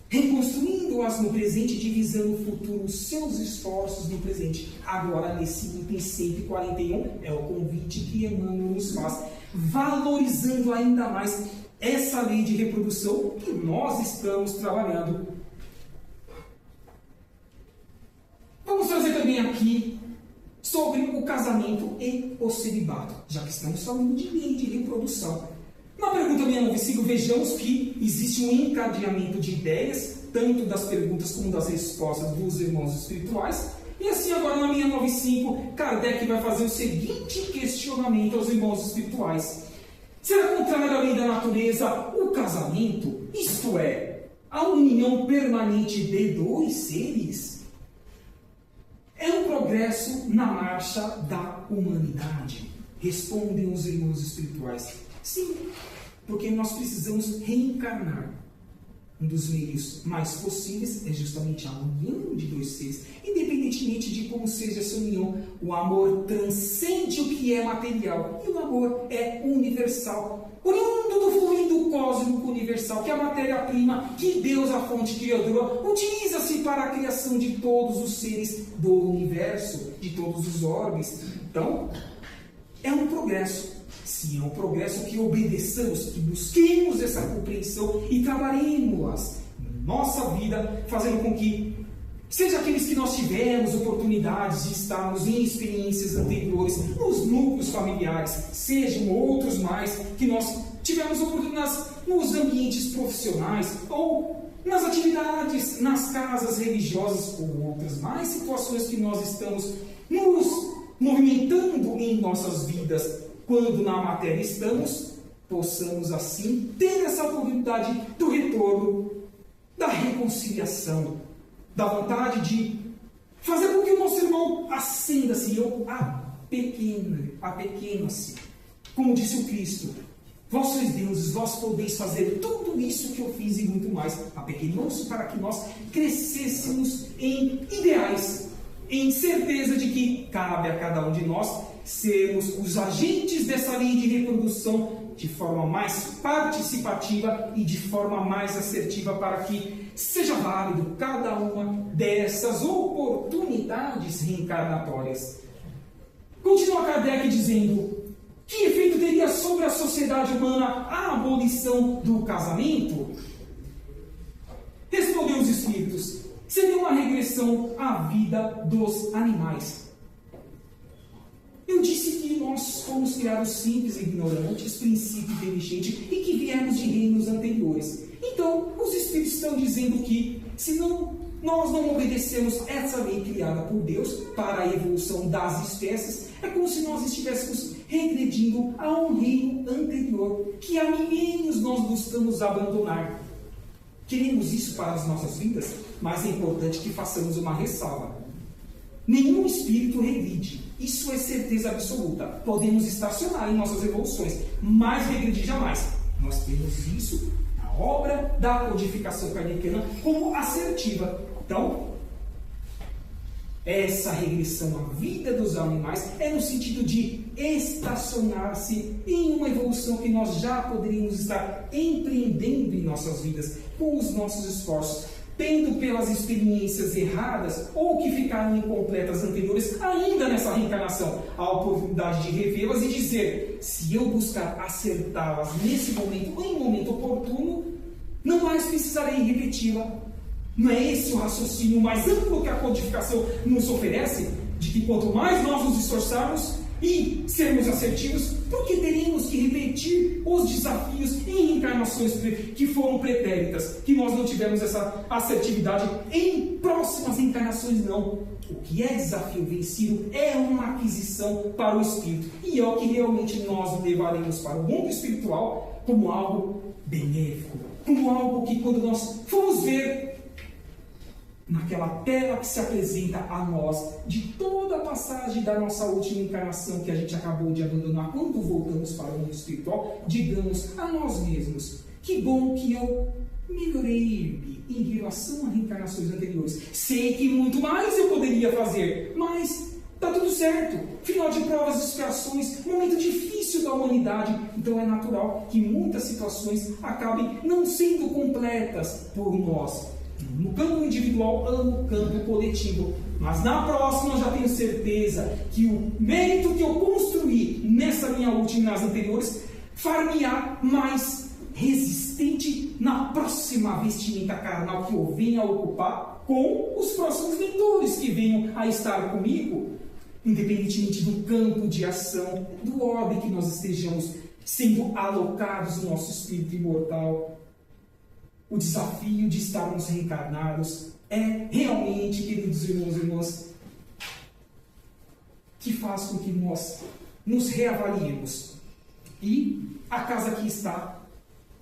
reconstruindo-as no presente, divisando o futuro, os seus esforços no presente. Agora, nesse item 141, é o convite que Emmanuel nos faz, valorizando ainda mais essa lei de reprodução que nós estamos trabalhando. Vamos trazer também aqui sobre o casamento e o celibato, já que estamos falando de lei de reprodução. Na pergunta 695, vejamos que existe um encadeamento de ideias, tanto das perguntas como das respostas dos irmãos espirituais. E assim, agora na 695, Kardec vai fazer o seguinte questionamento aos irmãos espirituais. Será contrário à lei da natureza o casamento? Isto é, a união permanente de dois seres? É um progresso na marcha da humanidade? Respondem os irmãos espirituais. Sim, porque nós precisamos reencarnar. Um dos meios mais possíveis é justamente a união de dois seres. Independentemente de como seja essa união, o amor transcende o que é material. E o amor é universal. Oriundo do fluido cósmico universal, que é a matéria-prima que Deus, a fonte criadora, utiliza-se para a criação de todos os seres do universo, de todos os orbes. Então, é um progresso. Sim, é um progresso que obedeçamos, que busquemos essa compreensão e trabalhemos em nossa vida, fazendo com que, seja aqueles que nós tivemos oportunidades de estarmos em experiências anteriores, nos núcleos familiares, sejam outros mais, que nós tivemos oportunidades nos ambientes profissionais, ou nas atividades, nas casas religiosas, ou outras mais situações que nós estamos nos movimentando em nossas vidas, quando na matéria estamos, possamos assim ter essa oportunidade do retorno, da reconciliação, da vontade de fazer com que o nosso irmão acenda-se, eu apequeno-se. Como disse o Cristo, vós sois deuses, vós podeis fazer tudo isso que eu fiz e muito mais. Apequenou-se para que nós crescêssemos em ideais, em certeza de que cabe a cada um de nós sermos os agentes dessa lei de reprodução de forma mais participativa e de forma mais assertiva, para que seja válido cada uma dessas oportunidades reencarnatórias. Continua Kardec dizendo: que efeito teria sobre a sociedade humana a abolição do casamento? Respondeu os espíritos: seria uma regressão à vida dos animais. Eu disse que nós fomos criados simples e ignorantes, princípio inteligente, e que viemos de reinos anteriores. Então, os espíritos estão dizendo que, se nós não obedecemos essa lei criada por Deus para a evolução das espécies, é como se nós estivéssemos regredindo a um reino anterior, que há milênios nós buscamos abandonar. Queremos isso para as nossas vidas, mas é importante que façamos uma ressalva. Nenhum espírito regride. Isso é certeza absoluta. Podemos estacionar em nossas evoluções, mas regredir jamais. Nós temos isso na obra da codificação kardeciana como assertiva. Então, essa regressão à vida dos animais é no sentido de estacionar-se em uma evolução que nós já poderíamos estar empreendendo em nossas vidas com os nossos esforços, tendo pelas experiências erradas ou que ficaram incompletas anteriores, ainda nessa reencarnação, a oportunidade de revê-las e dizer: se eu buscar acertá-las nesse momento, em um momento oportuno, não mais precisarei repeti-la. Não é esse o raciocínio mais amplo que a codificação nos oferece? De que quanto mais nós nos esforçarmos e sermos assertivos, porque teremos que repetir os desafios em encarnações que foram pretéritas, que nós não tivemos essa assertividade em próximas encarnações, não. O que é desafio vencido é uma aquisição para o espírito, e é o que realmente nós levaremos para o mundo espiritual como algo benéfico, como algo que, quando nós formos ver naquela tela que se apresenta a nós, de toda a passagem da nossa última encarnação que a gente acabou de abandonar, quando voltamos para o mundo espiritual, digamos a nós mesmos: que bom que eu melhorei em relação a reencarnações anteriores. Sei que muito mais eu poderia fazer, mas está tudo certo. Final de provas e expiações, momento difícil da humanidade, então é natural que muitas situações acabem não sendo completas por nós, no campo individual ou no campo coletivo. Mas na próxima eu já tenho certeza que o mérito que eu construí nessa minha última e nas anteriores far-me-á mais resistente na próxima vestimenta carnal que eu venha a ocupar com os próximos mentores que venham a estar comigo, independentemente do campo de ação, do orbe que nós estejamos sendo alocados no nosso espírito imortal. O desafio de estarmos reencarnados é realmente, queridos irmãos e irmãs, que faz com que nós nos reavaliemos. E a casa aqui está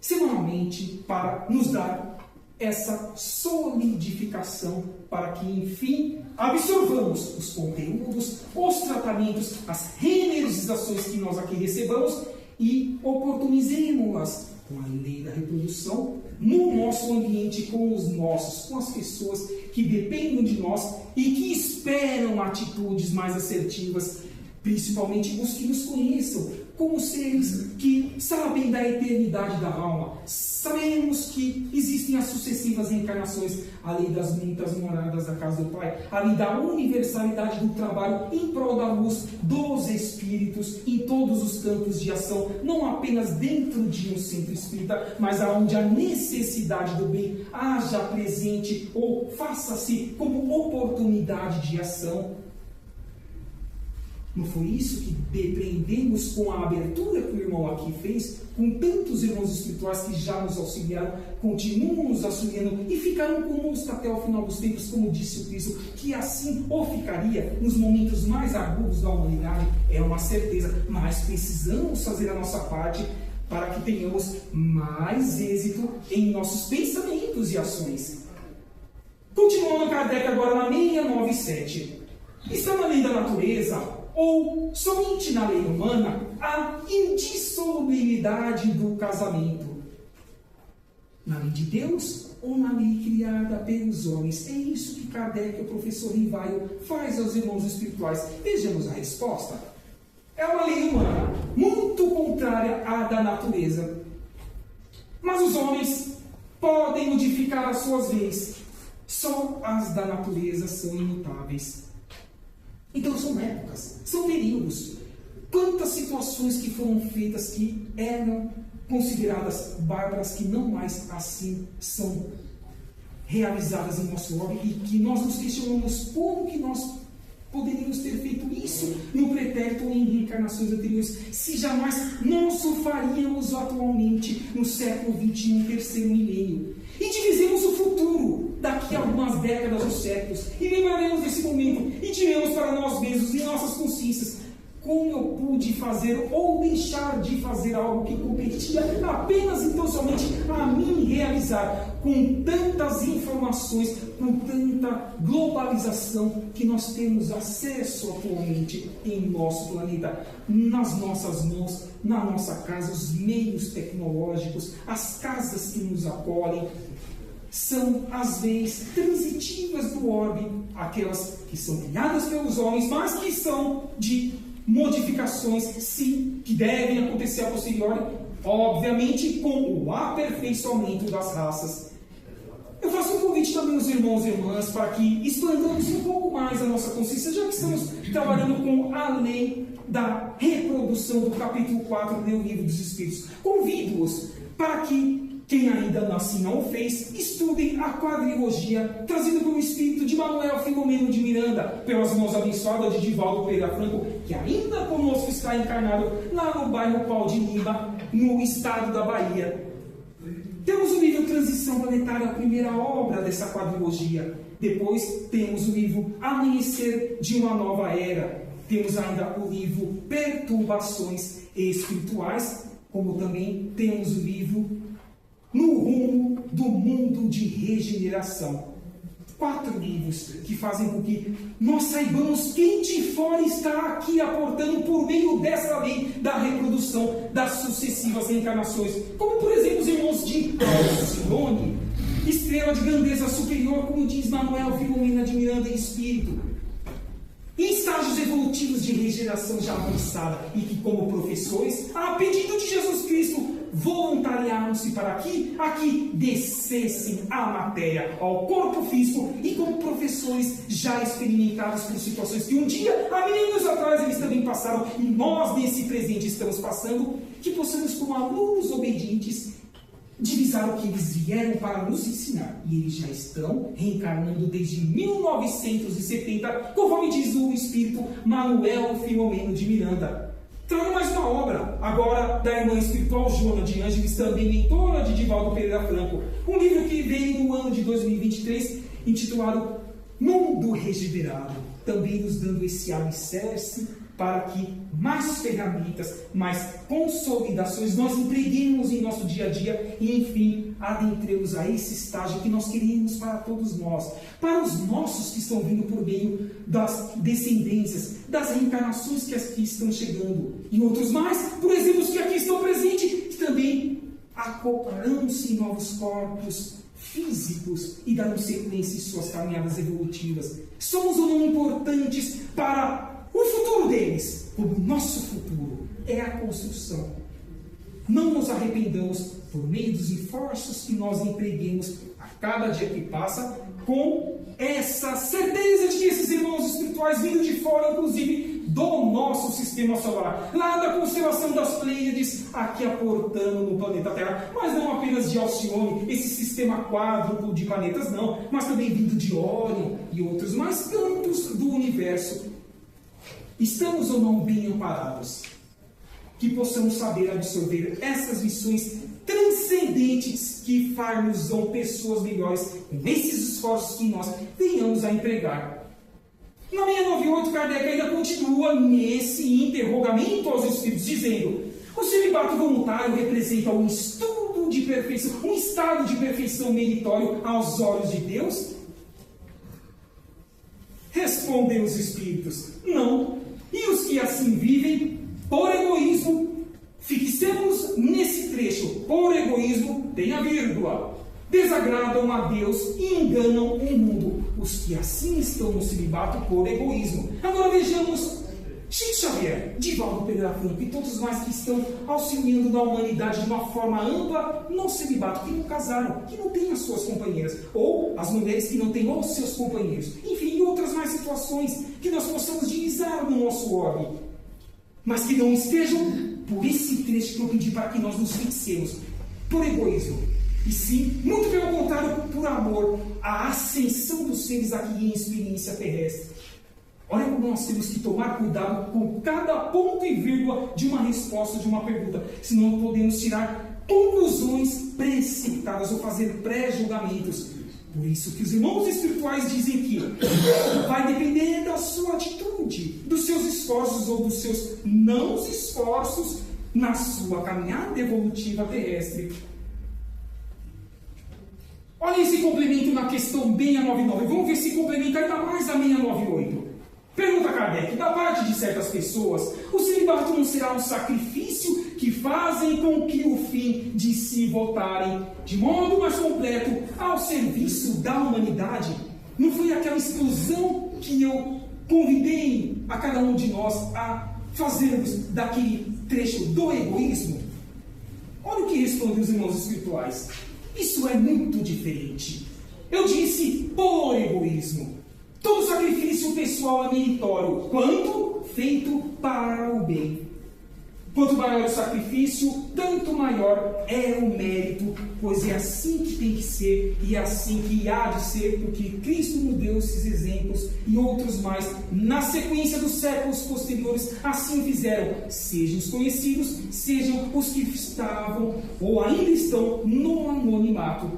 semanalmente para nos dar essa solidificação, para que, enfim, absorvamos os conteúdos, os tratamentos, as reenergizações que nós aqui recebamos e oportunizemos-las com a lei da reprodução no nosso ambiente, com os nossos, com as pessoas que dependem de nós e que esperam atitudes mais assertivas, principalmente os que nos conheçam como seres que sabem da eternidade da alma. Sabemos que existem as sucessivas reencarnações, a lei das muitas moradas da casa do Pai, a lei da universalidade do trabalho em prol da luz dos espíritos em todos os campos de ação, não apenas dentro de um centro espírita, mas aonde a necessidade do bem haja presente ou faça-se como oportunidade de ação. Não foi isso que depreendemos com a abertura que o irmão aqui fez, com tantos irmãos espirituais que já nos auxiliaram, continuam nos auxiliando e ficaram conosco até o final dos tempos, como disse o Cristo, que assim o ficaria nos momentos mais agudos da humanidade, é uma certeza, mas precisamos fazer a nossa parte para que tenhamos mais êxito em nossos pensamentos e ações. Continuando Kardec agora na 697. Está na lei da natureza, ou somente na lei humana, a indissolubilidade do casamento? Na lei de Deus ou na lei criada pelos homens? É isso que Kardec, o professor Rivaio, faz aos irmãos espirituais. Vejamos a resposta. É uma lei humana, muito contrária à da natureza. Mas os homens podem modificar as suas leis. Só as da natureza são imutáveis. Então são épocas, são períodos. Quantas situações que foram feitas que eram consideradas bárbaras, que não mais assim são realizadas em nosso orbe, e que nós nos questionamos como que nós poderíamos ter feito isso no pretérito ou em reencarnações anteriores, se jamais nós o faríamos atualmente no século XXI, terceiro milênio. E divisemos o futuro daqui a algumas décadas ou séculos, e lembraremos desse momento e diremos para nós mesmos, em nossas consciências, como eu pude fazer ou deixar de fazer algo que competia apenas e tão somente a mim realizar, com tantas informações, com tanta globalização que nós temos acesso atualmente em nosso planeta, nas nossas mãos, na nossa casa, os meios tecnológicos, as casas que nos acolhem, são as leis transitivas do orbe, aquelas que são criadas pelos homens, mas que são de modificações, sim, que devem acontecer a posteriori, obviamente com o aperfeiçoamento das raças. Eu faço um convite também aos irmãos e irmãs para que expandamos um pouco mais a nossa consciência, já que estamos trabalhando com a lei da reprodução do capítulo 4 do Livro dos Espíritos. Convido-os para que, quem ainda assim não o fez, estudem a quadrilogia trazida pelo espírito de Manuel Filomeno de Miranda, pelas mãos abençoadas de Divaldo Pereira Franco, que ainda conosco está encarnado lá no bairro Pau de Lima, no estado da Bahia. Temos o livro Transição Planetária, a primeira obra dessa quadrilogia. Depois temos o livro Amanhecer de uma Nova Era. Temos ainda o livro Perturbações Espirituais, como também temos o livro no rumo do mundo de regeneração. 4 livros que fazem com que nós saibamos quem de fora está aqui aportando por meio dessa lei da reprodução das sucessivas reencarnações. Como, por exemplo, os irmãos de Alcione, estrela de grandeza superior, como diz Manuel Filomena de Miranda em espírito, em estágios evolutivos de regeneração já avançada, e que, como professores, a pedido de Jesus Cristo, voluntariaram-se para aqui descessem a matéria ao corpo físico, e como professores já experimentados por situações que um dia, há milênios atrás, eles também passaram, e nós nesse presente estamos passando, que possamos, como alunos obedientes, divisar o que eles vieram para nos ensinar. E eles já estão reencarnando desde 1970, conforme diz o espírito Manuel Filomeno de Miranda. Trago mais uma obra, agora da irmã espiritual Joana de Ângeles, também mentora de Divaldo Pereira Franco. Um livro que veio no ano de 2023, intitulado Mundo Regenerado, também nos dando esse alicerce para que mais ferramentas, mais consolidações nós empreguemos em nosso dia a dia e, enfim, adentremos a esse estágio que nós queríamos para todos nós. Para os nossos que estão vindo por meio das descendências, das reencarnações que aqui estão chegando. E outros mais, por exemplo, os que aqui estão presentes, que também acoplarão-se em novos corpos físicos e darão sequência em suas caminhadas evolutivas. Somos ou não importantes para o futuro deles, como o nosso futuro é a construção. Não nos arrependamos por meio dos esforços que nós empreguemos a cada dia que passa, com essa certeza de que esses irmãos espirituais vindo de fora, inclusive do nosso sistema solar, lá da constelação das Pleiades, aqui aportando no planeta Terra, mas não apenas de Alcione, esse sistema quádruplo de planetas, não, mas também vindo de Órion e outros mais cantos do universo. Estamos ou não bem amparados? Que possamos saber absorver essas missões transcendentes que far-nos-ão pessoas melhores nesses esforços que nós venhamos a empregar. Na 698, Kardec ainda continua nesse interrogamento aos espíritos, dizendo: o celibato voluntário representa um estudo de perfeição, um estado de perfeição meritório aos olhos de Deus? Respondem os espíritos: não. E os que assim vivem, por egoísmo, fixemos nesse trecho, por egoísmo, tem a vírgula, desagradam a Deus e enganam o mundo. Os que assim estão no celibato por egoísmo. Agora vejamos Chico Xavier, Divaldo Pereira Franco e todos os mais que estão auxiliando na humanidade de uma forma ampla no celibato, que não casaram, que não têm as suas companheiras, ou as mulheres que não têm os seus companheiros, enfim, e outras mais situações que nós possamos divisar no nosso orbe, mas que não estejam por esse trecho que eu pedi para que nós nos fixemos, por egoísmo, e sim, muito pelo contrário, por amor à ascensão dos seres aqui em experiência terrestre. Olha como nós temos que tomar cuidado com cada ponto e vírgula de uma resposta, de uma pergunta, senão podemos tirar conclusões precipitadas ou fazer pré-julgamentos. Por isso que os irmãos espirituais dizem que vai depender da sua atitude, dos seus esforços ou dos seus não esforços na sua caminhada evolutiva terrestre. Olha esse complemento na questão 699. Vamos ver se complementa ainda mais a 698. Pergunta Kardec: da parte de certas pessoas, o celibato não será um sacrifício que fazem com que o fim de si voltarem de modo mais completo ao serviço da humanidade? Não foi aquela explosão que eu convidei a cada um de nós a fazermos daquele trecho do egoísmo? Olha o que respondem os irmãos espirituais. Isso é muito diferente. Eu disse por egoísmo. Todo sacrifício pessoal é meritório, quando feito para o bem. Quanto maior o sacrifício, tanto maior é o mérito, pois é assim que tem que ser e é assim que há de ser, porque Cristo nos deu esses exemplos e outros mais. Na sequência dos séculos posteriores, assim fizeram, sejam os conhecidos, sejam os que estavam ou ainda estão no anonimato.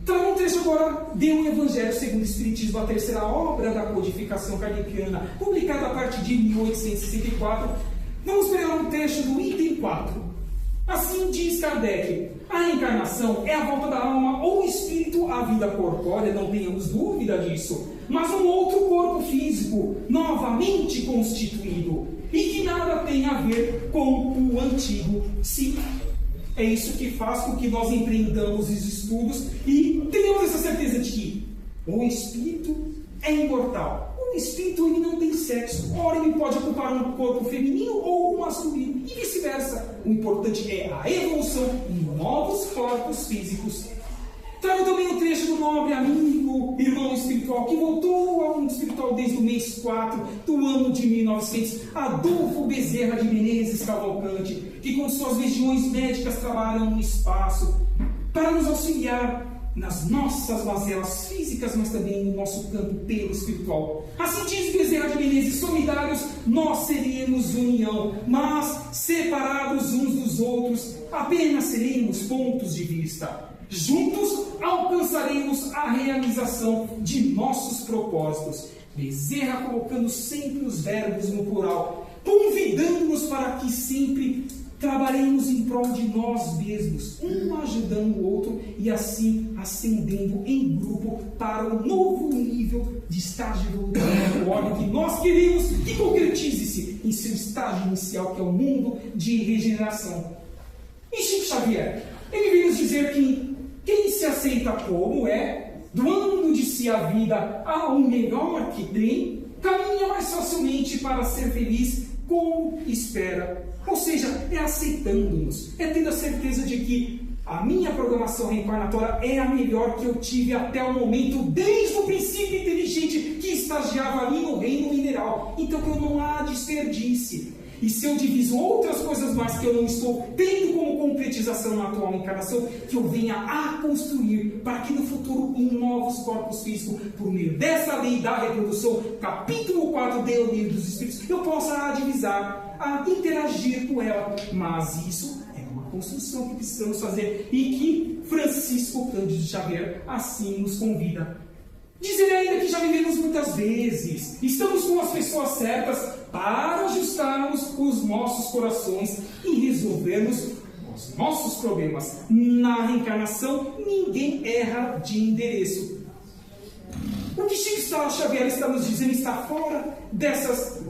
Trago um trecho agora de O Evangelho segundo o Espiritismo, a terceira obra da codificação kardeciana, publicada a partir de 1864. Vamos pegar um trecho do item 4. Assim diz Kardec, a reencarnação é a volta da alma ou espírito à vida corpórea, não tenhamos dúvida disso, mas um outro corpo físico, novamente constituído, e que nada tem a ver com o antigo si. É isso que faz com que nós empreendamos os estudos e tenhamos essa certeza de que o espírito é imortal. O espírito ele não tem sexo. Ora, ele pode ocupar um corpo feminino ou um masculino, e vice-versa. O importante é a evolução em novos corpos físicos. Trago também o trecho do nobre amigo, irmão espiritual, que voltou ao mundo espiritual desde o mês 4 do ano de 1900, Adolfo Bezerra de Menezes Cavalcante, que com suas legiões médicas trabalham no espaço para nos auxiliar nas nossas mazelas físicas, mas também no nosso campo pelo espiritual. Assim diz Bezerra de Menezes, solidários nós seremos união, mas separados uns dos outros, apenas seremos pontos de vista. Juntos alcançaremos a realização de nossos propósitos. Bezerra colocando sempre os verbos no plural, convidando-nos para que sempre trabalhemos em prol de nós mesmos, um ajudando o outro e assim ascendendo em grupo para o novo nível de estágio evolutivo que nós queremos que concretize-se em seu estágio inicial, que é o mundo de regeneração. E Chico Xavier, ele vem nos dizer que quem se aceita como é, doando de si a vida ao melhor que tem, caminha mais facilmente para ser feliz como espera. Ou seja, é aceitando-nos, é tendo a certeza de que a minha programação reencarnatória é a melhor que eu tive até o momento, desde o princípio inteligente que estagiava ali no reino mineral. Então que eu não há desperdice. E se eu diviso outras coisas mais que eu não estou tendo como concretização na atual encarnação, que eu venha a construir para que no futuro, em novos corpos físicos, por meio dessa lei da reprodução, capítulo 4 do Livro dos Espíritos, eu possa divisar, a interagir com ela. Mas isso é uma construção que precisamos fazer e que Francisco Cândido Xavier assim nos convida. Dizer ainda que já vivemos muitas vezes, estamos com as pessoas certas para ajustarmos os nossos corações e resolvermos os nossos problemas. Na reencarnação, ninguém erra de endereço. O que Chico Xavier está nos dizendo está fora desses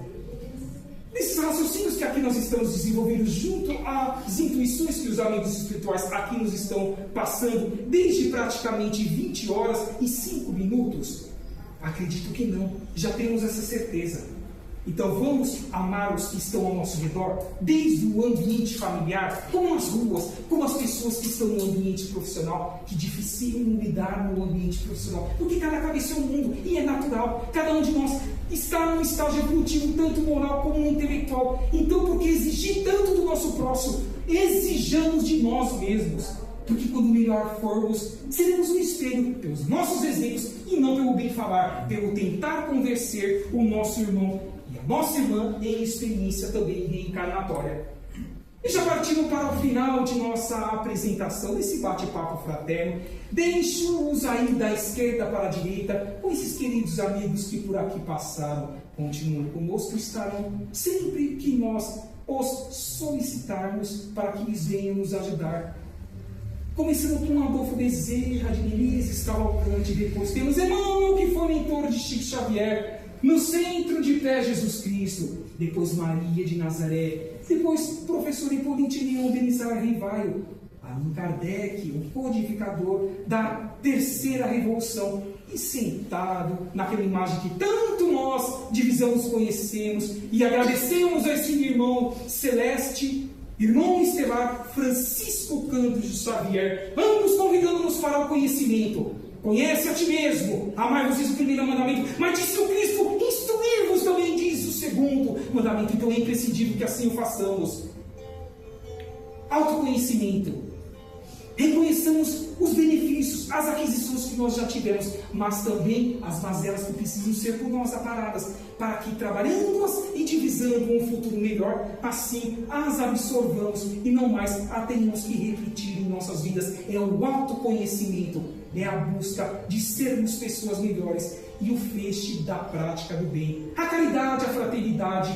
raciocínios que aqui nós estamos desenvolvendo junto às intuições que os amigos espirituais aqui nos estão passando desde praticamente 20 horas e 5 minutos. Acredito que não, já temos essa certeza. Então vamos amar os que estão ao nosso redor, desde o ambiente familiar, como as ruas, como as pessoas que estão no ambiente profissional, que dificílimo lidar no ambiente profissional, porque cada cabeça é um mundo e é natural, cada um de nós está num estágio evolutivo, tanto moral como intelectual. Então, por que exigir tanto do nosso próximo? Exijamos de nós mesmos, porque quando melhor formos, seremos um espelho pelos nossos exemplos e não pelo bem falar, pelo tentar convencer o nosso irmão e a nossa irmã em experiência também reencarnatória. E já partindo para o final de nossa apresentação, desse bate-papo fraterno, deixo-os aí da esquerda para a direita, com esses queridos amigos que por aqui passaram, continuando conosco, estarão sempre que nós os solicitarmos para que eles venham nos ajudar. Começando com Adolfo Bezerra de Menezes Cavalcante, depois temos Emmanuel, que foi mentor de Chico Xavier, no centro de pé Jesus Cristo, depois Maria de Nazaré, depois professor Hipólito Leão Denizar Rivaio, Allan Kardec, o codificador da terceira revolução, e sentado naquela imagem que tanto nós divisamos, conhecemos e agradecemos a esse irmão celeste, irmão estelar Francisco Cândido Xavier, ambos convidando-nos para o conhecimento. Conhece a ti mesmo, amai-vos diz o primeiro mandamento, mas disse o Cristo, instruir-vos também diz o segundo mandamento. Então é imprescindível que assim o façamos. Autoconhecimento. Reconheçamos os benefícios, as aquisições que nós já tivemos, mas também as mazelas que precisam ser por nós aparadas, para que trabalhando-as e divisando um futuro melhor, assim as absorvamos e não mais a tenhamos que repetir em nossas vidas. É o autoconhecimento, é a busca de sermos pessoas melhores e o feixe da prática do bem. A caridade, a fraternidade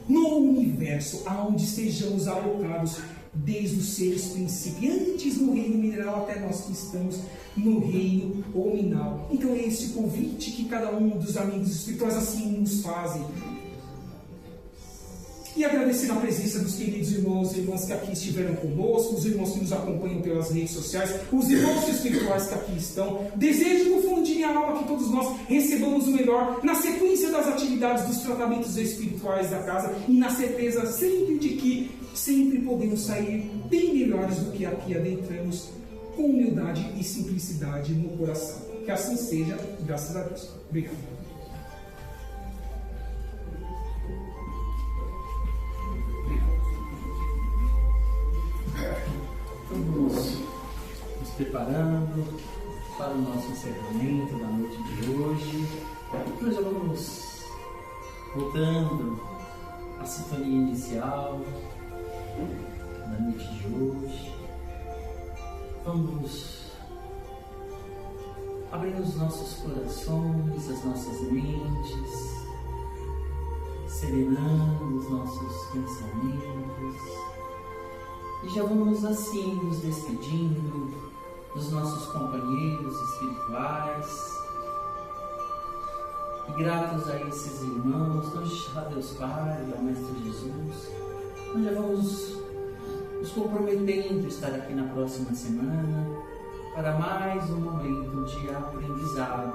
no universo, aonde estejamos alocados, desde os seres principiantes no reino mineral até nós que estamos no reino hominal. Então é esse convite que cada um dos amigos espirituais assim nos fazem. E agradecer a presença dos queridos irmãos e irmãs que aqui estiveram conosco, os irmãos que nos acompanham pelas redes sociais, os irmãos espirituais que aqui estão. Desejo no fundo de minha alma que todos nós recebamos o melhor na sequência das atividades dos tratamentos espirituais da casa e na certeza sempre de que sempre podemos sair bem melhores do que aqui adentramos, com humildade e simplicidade no coração. Que assim seja, graças a Deus. Obrigado. Vamos nos preparando para o nosso encerramento da noite de hoje. Nós já vamos voltando à sintonia inicial da noite de hoje. Vamos abrindo os nossos corações, as nossas mentes, serenando os nossos pensamentos. E já vamos assim nos despedindo dos nossos companheiros espirituais. E gratos a esses irmãos, a Deus Pai e ao Mestre Jesus, nós já vamos nos comprometendo a estar aqui na próxima semana para mais um momento de aprendizado.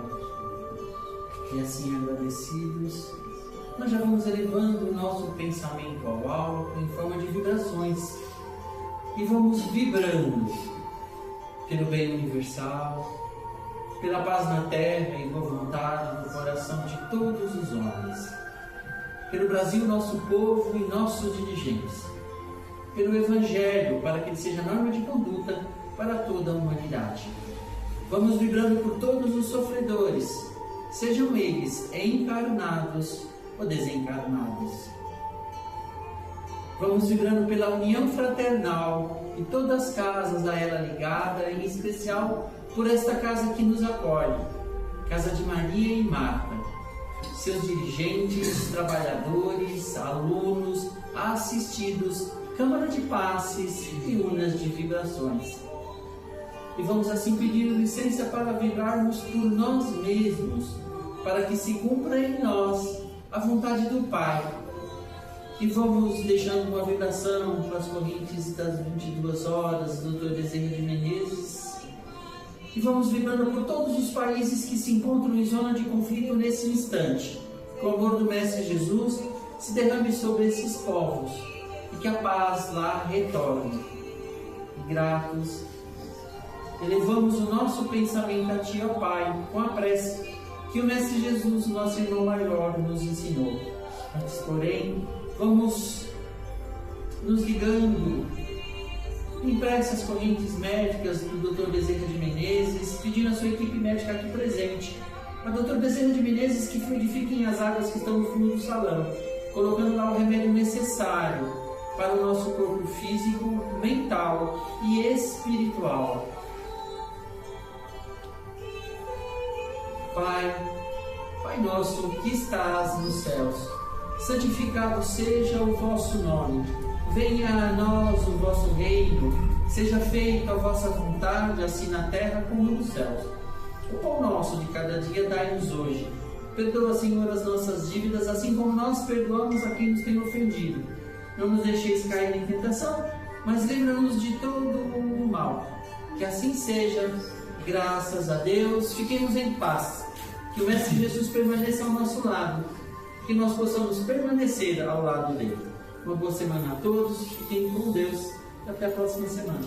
E assim agradecidos, nós já vamos elevando o nosso pensamento ao alto em forma de vibrações. E vamos vibrando pelo bem universal, pela paz na terra e boa vontade no coração de todos os homens, pelo Brasil, nosso povo e nossos dirigentes, pelo Evangelho, para que ele seja norma de conduta para toda a humanidade. Vamos vibrando por todos os sofredores, sejam eles encarnados ou desencarnados. Vamos vibrando pela união fraternal e todas as casas a ela ligada, em especial por esta casa que nos acolhe, Casa de Maria e Marta, seus dirigentes, trabalhadores, alunos, assistidos, Câmara de Passes e urnas de vibrações. E vamos assim pedir licença para vibrarmos por nós mesmos, para que se cumpra em nós a vontade do Pai. E vamos deixando uma vibração para as correntes das 22 horas do Dr. Bezerra de Menezes. E vamos vibrando por todos os países que se encontram em zona de conflito nesse instante. Que o amor do Mestre Jesus se derrame sobre esses povos e que a paz lá retorne. E gratos, elevamos o nosso pensamento a Ti, ó Pai, com a prece que o Mestre Jesus, nosso irmão maior, nos ensinou. Antes, porém, vamos nos ligando em prece às correntes médicas do Dr. Bezerra de Menezes, pedindo a sua equipe médica aqui presente, a Dr. Bezerra de Menezes, que fluidifiquem as águas que estão no fundo do salão, colocando lá o remédio necessário para o nosso corpo físico, mental e espiritual. Pai nosso que estás nos céus, santificado seja o vosso nome. Venha a nós o vosso reino. Seja feita a vossa vontade, assim na terra como nos céus. O pão nosso de cada dia dai-nos hoje. Perdoa, Senhor, as nossas dívidas, assim como nós perdoamos a quem nos tem ofendido. Não nos deixeis cair em tentação, mas livra-nos de todo o mal. Que assim seja, graças a Deus. Fiquemos em paz. Que o Mestre Jesus permaneça ao nosso lado. Que nós possamos permanecer ao lado dele. Uma boa semana a todos. Fiquem com Deus. Até a próxima semana.